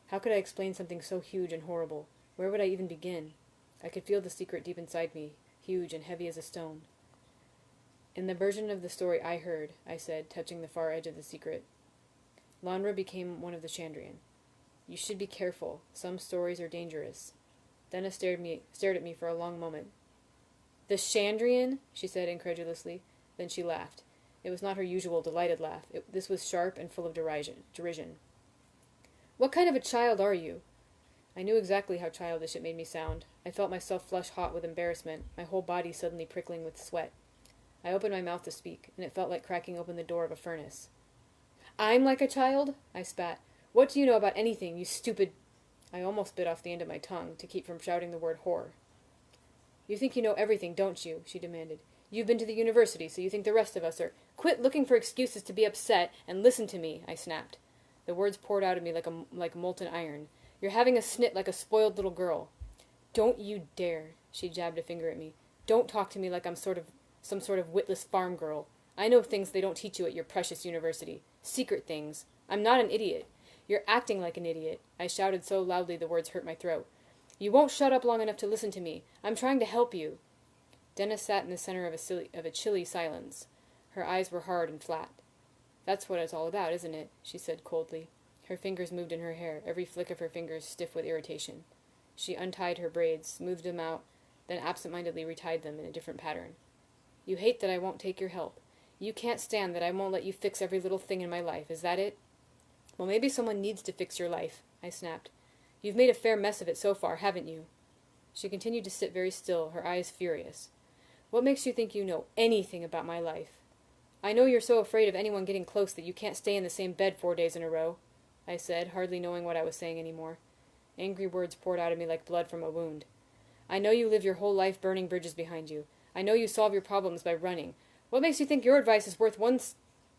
How could I explain something so huge and horrible? Where would I even begin? I could feel the secret deep inside me, huge and heavy as a stone. In the version of the story I heard, I said, touching the far edge of the secret, Lonra became one of the Chandrian. You should be careful. Some stories are dangerous. Denna stared at me for a long moment. The Chandrian? She said incredulously. Then she laughed. It was not her usual delighted laugh. This was sharp and full of derision. What kind of a child are you? I knew exactly how childish it made me sound. I felt myself flush hot with embarrassment, my whole body suddenly prickling with sweat. I opened my mouth to speak, and it felt like cracking open the door of a furnace. I'm like a child? I spat. What do you know about anything, you stupid... I almost bit off the end of my tongue to keep from shouting the word whore. You think you know everything, don't you? She demanded. You've been to the university, so you think the rest of us are... Quit looking for excuses to be upset, and listen to me, I snapped. The words poured out of me like molten iron. You're having a snit like a spoiled little girl. Don't you dare, she jabbed a finger at me. Don't talk to me like I'm some sort of witless farm girl. I know things they don't teach you at your precious university. Secret things. I'm not an idiot. You're acting like an idiot. I shouted so loudly the words hurt my throat. You won't shut up long enough to listen to me. I'm trying to help you. Denna sat in the center of a chilly silence. Her eyes were hard and flat. That's what it's all about, isn't it? She said coldly. Her fingers moved in her hair, every flick of her fingers stiff with irritation. She untied her braids, smoothed them out, then absent-mindedly retied them in a different pattern. You hate that I won't take your help. You can't stand that I won't let you fix every little thing in my life. Is that it? Well, maybe someone needs to fix your life, I snapped. You've made a fair mess of it so far, haven't you? She continued to sit very still, her eyes furious. What makes you think you know anything about my life? I know you're so afraid of anyone getting close that you can't stay in the same bed 4 days in a row, I said, hardly knowing what I was saying anymore. Angry words poured out of me like blood from a wound. I know you live your whole life burning bridges behind you. I know you solve your problems by running. What makes you think your advice is worth one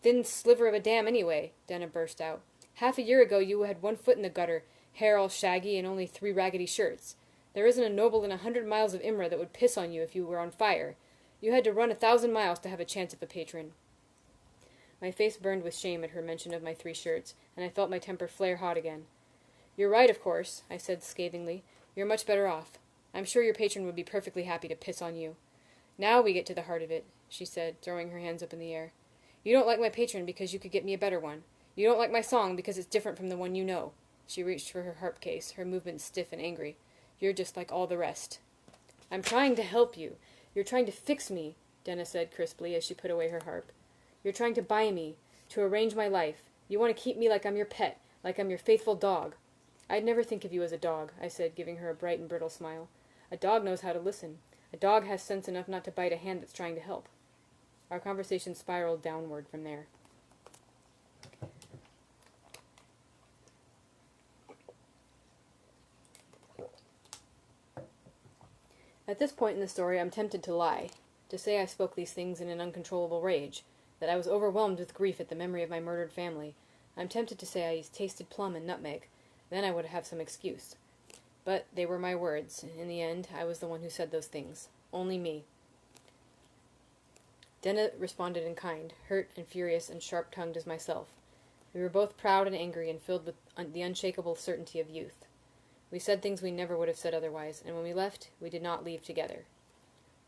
thin sliver of a dam anyway? Denna burst out. Half a year ago you had 1 foot in the gutter, hair all shaggy and only 3 raggedy shirts. There isn't a noble in 100 miles of Imra that would piss on you if you were on fire. You had to run 1,000 miles to have a chance of a patron. My face burned with shame at her mention of my 3 shirts, and I felt my temper flare hot again. "You're right, of course," I said scathingly. "You're much better off. I'm sure your patron would be perfectly happy to piss on you." "Now we get to the heart of it," she said, throwing her hands up in the air. "You don't like my patron because you could get me a better one. You don't like my song because it's different from the one you know." She reached for her harp case, her movements stiff and angry. "You're just like all the rest." "I'm trying to help you. You're trying to fix me," Denna said crisply as she put away her harp. "You're trying to buy me, to arrange my life. You want to keep me like I'm your pet, like I'm your faithful dog." "I'd never think of you as a dog," I said, giving her a bright and brittle smile. "A dog knows how to listen. A dog has sense enough not to bite a hand that's trying to help." Our conversation spiraled downward from there. At this point in the story, I'm tempted to lie, to say I spoke these things in an uncontrollable rage, that I was overwhelmed with grief at the memory of my murdered family. I'm tempted to say I tasted plum and nutmeg. Then I would have some excuse. But they were my words. In the end, I was the one who said those things. Only me. Denna responded in kind, hurt and furious and sharp-tongued as myself. We were both proud and angry and filled with the unshakable certainty of youth. We said things we never would have said otherwise, and when we left, we did not leave together.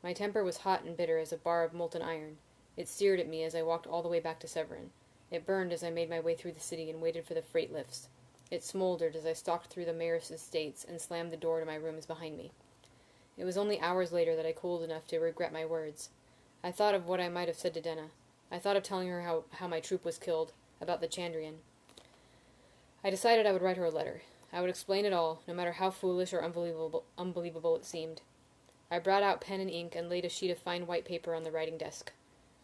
My temper was hot and bitter as a bar of molten iron. It seared at me as I walked all the way back to Severin. It burned as I made my way through the city and waited for the freight lifts. It smoldered as I stalked through the mayor's estates and slammed the door to my rooms behind me. It was only hours later that I cooled enough to regret my words. I thought of what I might have said to Denna. I thought of telling her how my troop was killed, about the Chandrian. I decided I would write her a letter. I would explain it all, no matter how foolish or unbelievable it seemed. I brought out pen and ink and laid a sheet of fine white paper on the writing desk.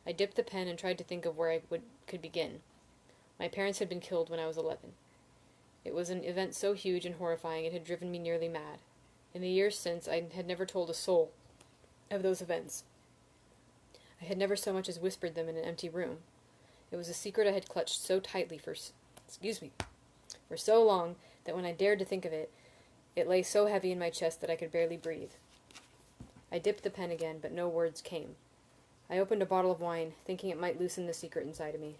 I dipped the pen and tried to think of where could begin. My parents had been killed when I was 11. It was an event so huge and horrifying it had driven me nearly mad. In the years since, I had never told a soul of those events. I had never so much as whispered them in an empty room. It was a secret I had clutched so tightly for so long that when I dared to think of it, it lay so heavy in my chest that I could barely breathe. I dipped the pen again, but no words came. I opened a bottle of wine, thinking it might loosen the secret inside of me.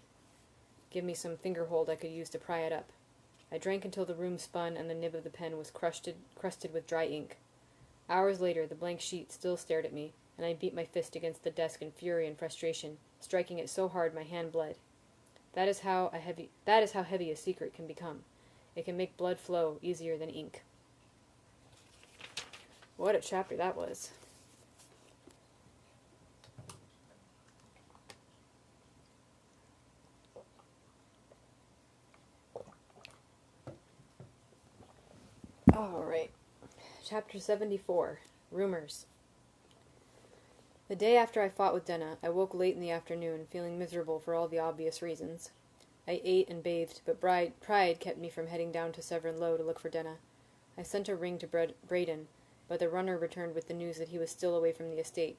Give me some finger hold I could use to pry it up. I drank until the room spun and the nib of the pen was crusted with dry ink. Hours later, the blank sheet still stared at me, and I beat my fist against the desk in fury and frustration, striking it so hard my hand bled. That is how heavy a secret can become. It can make blood flow easier than ink. What a chapter that was. Alright. Chapter 74. Rumors. The day after I fought with Denna, I woke late in the afternoon, feeling miserable for all the obvious reasons. I ate and bathed, but pride kept me from heading down to Severin Low to look for Denna. I sent a ring to Braden, but the runner returned with the news that he was still away from the estate.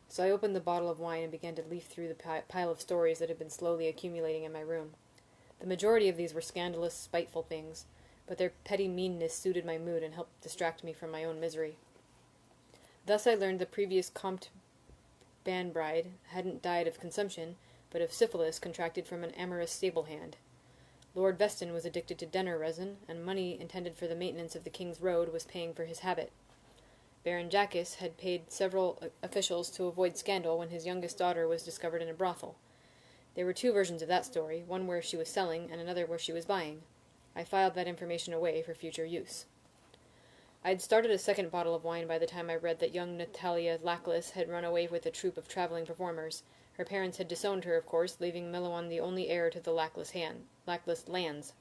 So I opened the bottle of wine and began to leaf through the pile of stories that had been slowly accumulating in my room. The majority of these were scandalous, spiteful things, but their petty meanness suited my mood and helped distract me from my own misery. Thus I learned the previous Comte Banbride hadn't died of consumption, but of syphilis contracted from an amorous stable hand. Lord Veston was addicted to Denner resin, and money intended for the maintenance of the King's Road was paying for his habit. Baron Jacques had paid several officials to avoid scandal when his youngest daughter was discovered in a brothel. There were 2 versions of that story, one where she was selling and another where she was buying. I filed that information away for future use. I had started a second bottle of wine by the time I read that young Natalia Lackless had run away with a troupe of traveling performers. Her parents had disowned her, of course, leaving Meloan the only heir to the Lackless lands.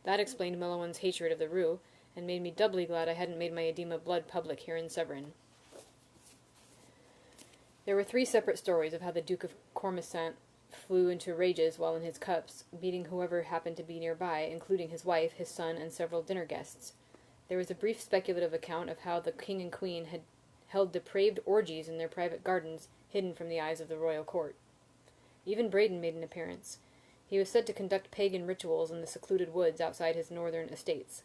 That explained Meloan's hatred of the Rue, and made me doubly glad I hadn't made my edema blood public here in Severin. There were 3 separate stories of how the Duke of Cormacant flew into rages while in his cups, beating whoever happened to be nearby, including his wife, his son, and several dinner guests. There was a brief speculative account of how the king and queen had held depraved orgies in their private gardens, hidden from the eyes of the royal court. Even Braden made an appearance. He was said to conduct pagan rituals in the secluded woods outside his northern estates.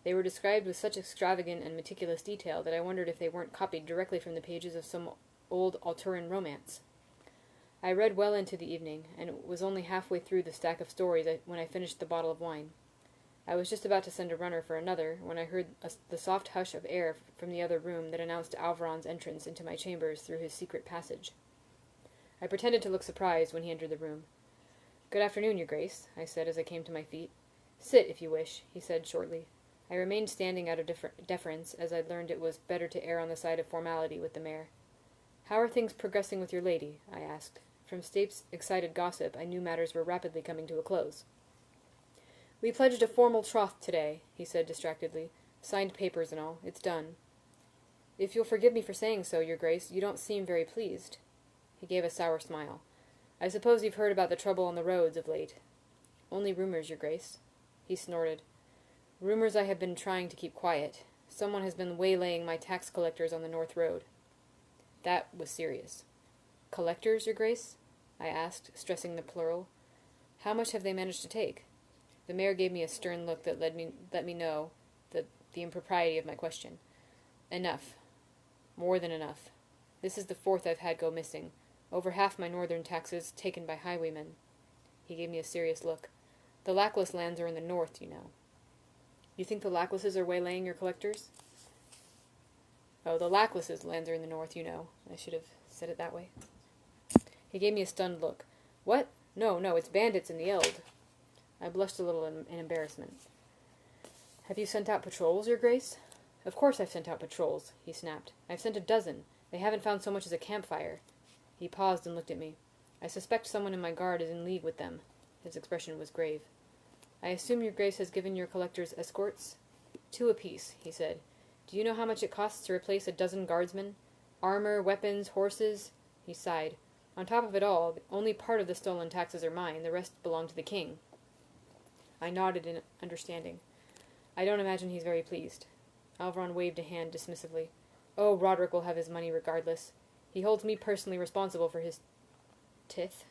They were described with such extravagant and meticulous detail that I wondered if they weren't copied directly from the pages of some old Alturan romance. I read well into the evening, and was only halfway through the stack of stories when I finished the bottle of wine. I was just about to send a runner for another, when I heard the soft hush of air from the other room that announced Alvaron's entrance into my chambers through his secret passage. I pretended to look surprised when he entered the room. "Good afternoon, Your Grace," I said as I came to my feet. "Sit, if you wish," he said shortly. I remained standing out of deference, as I'd learned it was better to err on the side of formality with the mayor. "How are things progressing with your lady?" I asked. From Stape's excited gossip, I knew matters were rapidly coming to a close. "We pledged a formal troth today," he said distractedly. "Signed papers and all. It's done." "If you'll forgive me for saying so, Your Grace, you don't seem very pleased." He gave a sour smile. "I suppose you've heard about the trouble on the roads of late." "Only rumors, Your Grace." He snorted. "Rumors I have been trying to keep quiet. Someone has been waylaying my tax collectors on the North Road." That was serious. "Collectors, Your Grace?" I asked, stressing the plural. "How much have they managed to take?" The mayor gave me a stern look that let me know the impropriety of my question. "Enough. More than enough. This is the fourth I've had go missing. Over half my northern taxes taken by highwaymen." He gave me a serious look. "The Lackless lands are in the north, you know." "You think the Lacklesses are waylaying your collectors?" "Oh, the Lacklesses' lands are in the north, you know." I should have said it that way. He gave me a stunned look. "What? No, it's bandits in the Eld." I blushed a little in embarrassment. "Have you sent out patrols, Your Grace?" "Of course I've sent out patrols," he snapped. "I've sent a dozen. They haven't found so much as a campfire." He paused and looked at me. "I suspect someone in my guard is in league with them." His expression was grave. "I assume Your Grace has given your collectors escorts?" "2 apiece," he said. "Do you know how much it costs to replace a dozen guardsmen? Armor, weapons, horses?" He sighed. "On top of it all, only part of the stolen taxes are mine, the rest belong to the king." I nodded in understanding. "I don't imagine he's very pleased." Alvaron waved a hand dismissively. "Oh, Roderick will have his money regardless. He holds me personally responsible for his tith."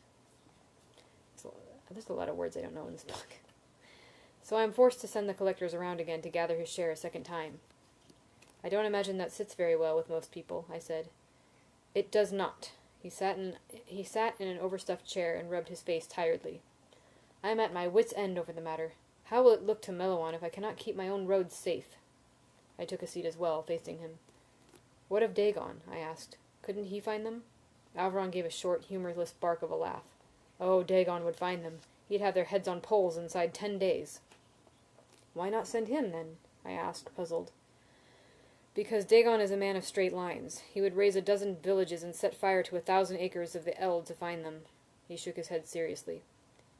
There's a lot of words I don't know in this book. "So I am forced to send the collectors around again to gather his share a second time." "I don't imagine that sits very well with most people," I said. "It does not." He sat in an overstuffed chair and rubbed his face tiredly. "I am at my wits' end over the matter. How will it look to Meloan if I cannot keep my own roads safe?" I took a seat as well, facing him. "What of Dagon?" I asked. "Couldn't he find them?" Alvaron gave a short, humorless bark of a laugh. "Oh, Dagon would find them. He'd have their heads on poles inside 10 days. "Why not send him, then?" I asked, puzzled. "Because Dagon is a man of straight lines. He would raise a dozen villages and set fire to 1,000 acres of the Eld to find them." He shook his head seriously.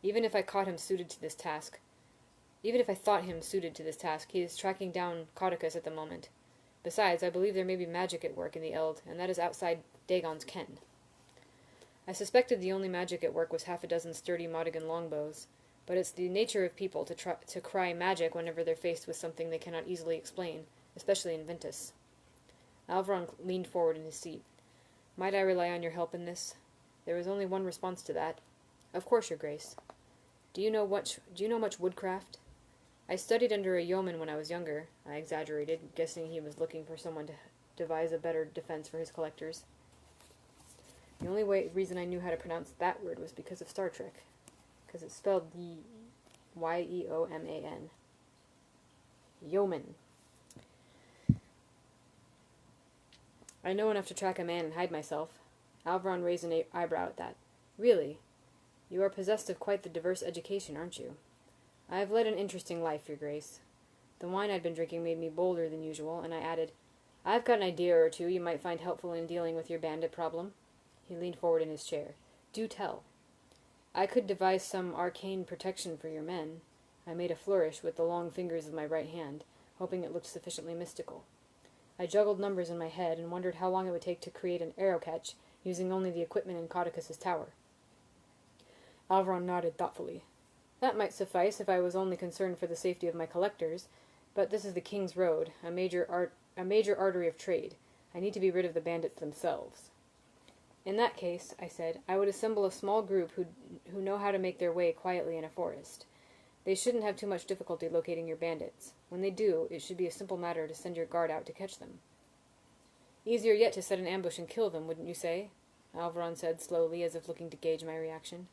Even if I thought him suited to this task, he is tracking down Cauticus at the moment. Besides, I believe there may be magic at work in the Eld, and that is outside Dagon's ken. I suspected the only magic at work was 6 sturdy Modigan longbows, but it's the nature of people to cry magic whenever they're faced with something they cannot easily explain, especially in Ventus. Alvaron leaned forward in his seat. "Might I rely on your help in this?" There was only one response to that. "Of course, Your Grace." Do you know much woodcraft?" "I studied under a yeoman when I was younger," I exaggerated, guessing he was looking for someone to devise a better defense for his collectors. The only reason I knew how to pronounce that word was because of Star Trek, because it's spelled Yeoman. Yeoman. "I know enough to track a man and hide myself." Alvaron raised an eyebrow at that. "Really? You are possessed of quite the diverse education, aren't you?" "I have led an interesting life, Your Grace." The wine I'd been drinking made me bolder than usual, and I added, "I've got an idea or two you might find helpful in dealing with your bandit problem." He leaned forward in his chair. "Do tell." "I could devise some arcane protection for your men." I made a flourish with the long fingers of my right hand, hoping it looked sufficiently mystical. I juggled numbers in my head and wondered how long it would take to create an arrow catch, using only the equipment in Cauticus's tower. Alvaron nodded thoughtfully. "That might suffice if I was only concerned for the safety of my collectors, but this is the King's Road, a major artery of trade. I need to be rid of the bandits themselves." "In that case," I said, "I would assemble a small group who know how to make their way quietly in a forest. They shouldn't have too much difficulty locating your bandits. When they do, it should be a simple matter to send your guard out to catch them." "Easier yet to set an ambush and kill them, wouldn't you say?" Alvaron said slowly, as if looking to gauge my reaction.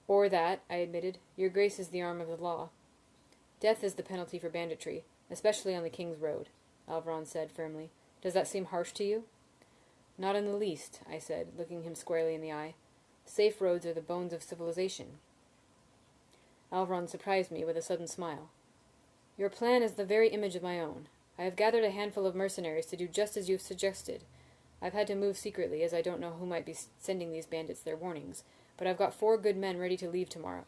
Or that, I admitted. Your Grace is the arm of the law. Death is the penalty for banditry, especially on the King's Road, Alvaron said firmly. Does that seem harsh to you? Not in the least, I said, looking him squarely in the eye. Safe roads are the bones of civilization. Alvaron surprised me with a sudden smile. Your plan is the very image of my own. I have gathered a handful of mercenaries to do just as you've suggested. I've had to move secretly, as I don't know who might be sending these bandits their warnings, but I've got 4 good men ready to leave tomorrow.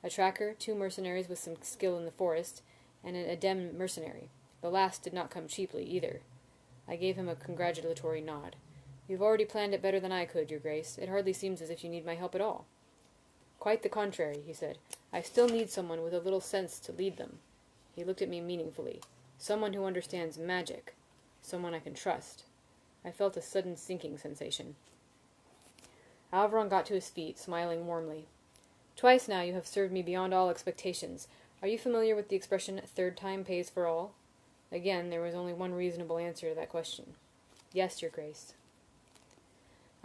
A tracker, 2 mercenaries with some skill in the forest, and an Adem mercenary. The last did not come cheaply, either. I gave him a congratulatory nod. You've already planned it better than I could, Your Grace. It hardly seems as if you need my help at all. Quite the contrary, he said. I still need someone with a little sense to lead them. He looked at me meaningfully. Someone who understands magic. Someone I can trust. I felt a sudden sinking sensation. Alvaron got to his feet, smiling warmly. Twice now you have served me beyond all expectations. Are you familiar with the expression, third time pays for all? Again, there was only one reasonable answer to that question. Yes, Your Grace.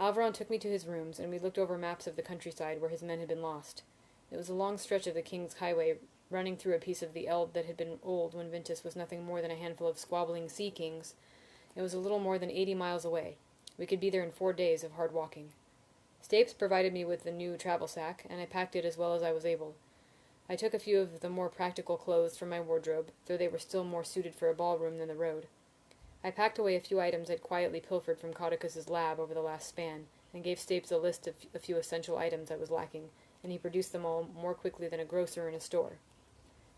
Alvaron took me to his rooms, and we looked over maps of the countryside where his men had been lost. It was a long stretch of the King's Highway, running through a piece of the Elbe that had been old when Ventus was nothing more than a handful of squabbling sea kings. It was a little more than 80 miles away. We could be there in 4 days of hard walking. Stapes provided me with the new travel sack, and I packed it as well as I was able. I took a few of the more practical clothes from my wardrobe, though they were still more suited for a ballroom than the road. I packed away a few items I'd quietly pilfered from Caudicus's lab over the last span, and gave Stapes a list of a few essential items I was lacking, and he produced them all more quickly than a grocer in a store.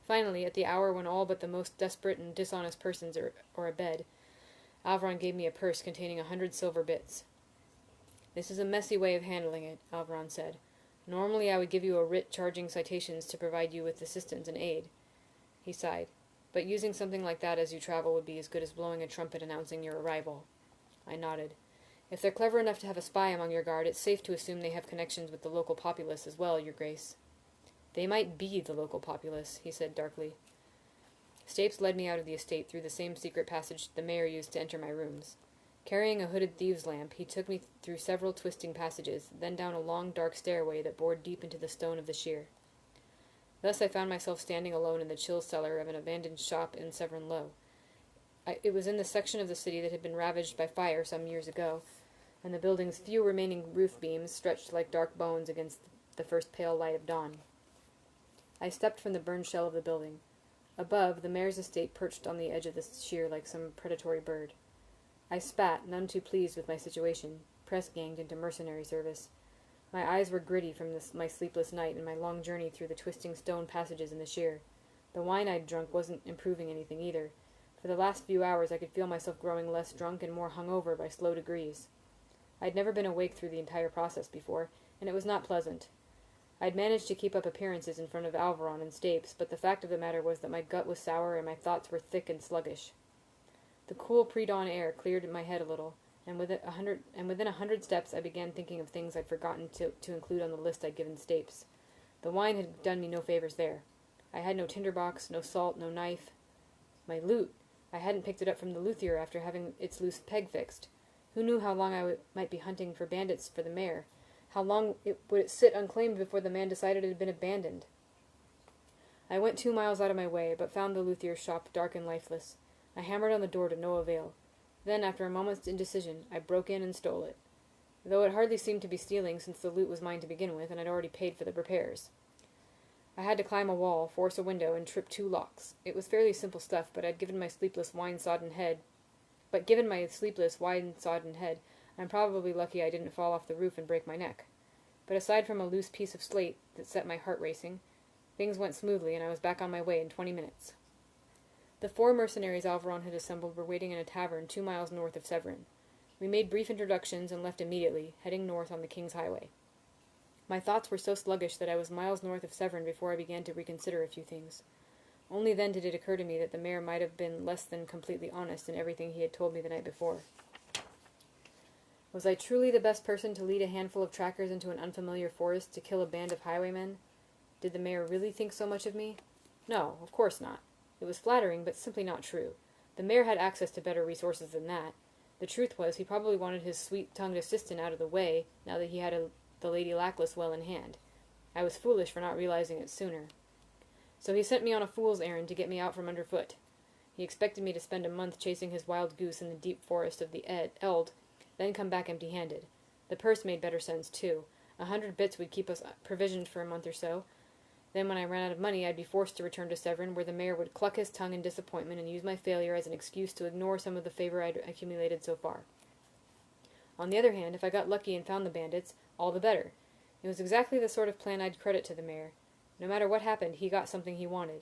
Finally, at the hour when all but the most desperate and dishonest persons are abed, Alvaron gave me a purse containing 100 silver bits. This is a messy way of handling it, Alvaron said. Normally I would give you a writ charging citations to provide you with assistance and aid. He sighed. But using something like that as you travel would be as good as blowing a trumpet announcing your arrival. I nodded. If they're clever enough to have a spy among your guard, it's safe to assume they have connections with the local populace as well, Your Grace. They might be the local populace, he said darkly. Stapes led me out of the estate through the same secret passage the mayor used to enter my rooms. Carrying a hooded thieves' lamp, he took me through several twisting passages, then down a long dark stairway that bored deep into the stone of the sheer. Thus I found myself standing alone in the chill cellar of an abandoned shop in Severn Low. It was in the section of the city that had been ravaged by fire some years ago, and the building's few remaining roof beams stretched like dark bones against the first pale light of dawn. I stepped from the burned shell of the building. Above, the mayor's estate perched on the edge of the sheer like some predatory bird. I spat, none too pleased with my situation, press-ganged into mercenary service. My eyes were gritty from my sleepless night and my long journey through the twisting stone passages in the sheer. The wine I'd drunk wasn't improving anything either. For the last few hours I could feel myself growing less drunk and more hungover by slow degrees. I'd never been awake through the entire process before, and it was not pleasant. I'd managed to keep up appearances in front of Alvaron and Stapes, but the fact of the matter was that my gut was sour and my thoughts were thick and sluggish. The cool pre-dawn air cleared my head a little, and within 100 steps I began thinking of things I'd forgotten to include on the list I'd given Stapes. The wine had done me no favors there. I had no tinderbox, no salt, no knife. My loot! I hadn't picked it up from the luthier after having its loose peg fixed. Who knew how long I might be hunting for bandits for the mayor? How long would it sit unclaimed before the man decided it had been abandoned? I went 2 miles out of my way, but found the luthier's shop dark and lifeless. I hammered on the door to no avail. Then, after a moment's indecision, I broke in and stole it. Though it hardly seemed to be stealing, since the loot was mine to begin with, and I'd already paid for the repairs. I had to climb a wall, force a window, and trip 2 locks. It was fairly simple stuff, but given my sleepless, wine-sodden head, I'm probably lucky I didn't fall off the roof and break my neck. But aside from a loose piece of slate that set my heart racing, things went smoothly, and I was back on my way in 20 minutes. The 4 mercenaries Alvaron had assembled were waiting in a tavern 2 miles north of Severn. We made brief introductions and left immediately, heading north on the King's Highway. My thoughts were so sluggish that I was miles north of Severn before I began to reconsider a few things. Only then did it occur to me that the mayor might have been less than completely honest in everything he had told me the night before. Was I truly the best person to lead a handful of trackers into an unfamiliar forest to kill a band of highwaymen? Did the mayor really think so much of me? No, of course not. It was flattering, but simply not true. The mayor had access to better resources than that. The truth was, he probably wanted his sweet-tongued assistant out of the way, now that he had the Lady Lackless well in hand. I was foolish for not realizing it sooner. So he sent me on a fool's errand to get me out from underfoot. He expected me to spend a month chasing his wild goose in the deep forest of the Eld, then come back empty-handed. The purse made better sense, too. 100 bits would keep us provisioned for a month or so. Then when I ran out of money, I'd be forced to return to Severn, where the mayor would cluck his tongue in disappointment and use my failure as an excuse to ignore some of the favor I'd accumulated so far. On the other hand, if I got lucky and found the bandits, all the better. It was exactly the sort of plan I'd credit to the mayor. No matter what happened, he got something he wanted.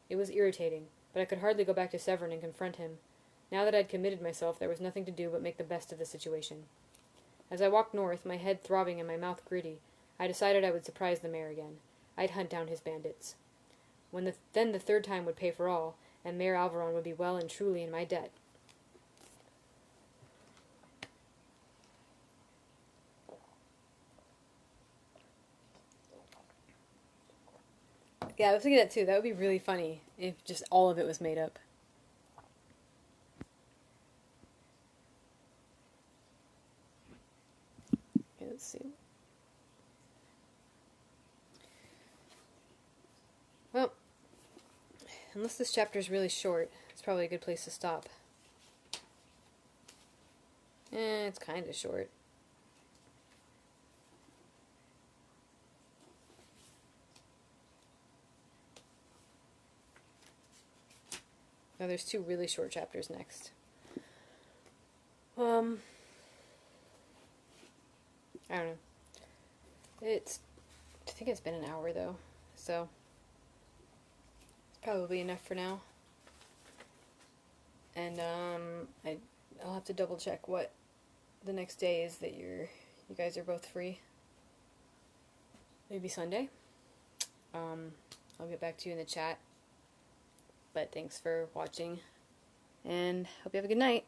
It was irritating, but I could hardly go back to Severn and confront him. Now that I'd committed myself, there was nothing to do but make the best of the situation. As I walked north, my head throbbing and my mouth gritty, I decided I would surprise the mayor again. I'd hunt down his bandits. Then the third time would pay for all, and Mayor Alvaron would be well and truly in my debt. Yeah, I was thinking that too. That would be really funny if just all of it was made up. Okay, let's see. Well, unless this chapter is really short, it's probably a good place to stop. It's kind of short. Now there's 2 really short chapters next. I don't know. I think it's been an hour though, so it's probably enough for now. And I'll have to double check what the next day is that you guys are both free. Maybe Sunday. I'll get back to you in the chat. But thanks for watching, and hope you have a good night.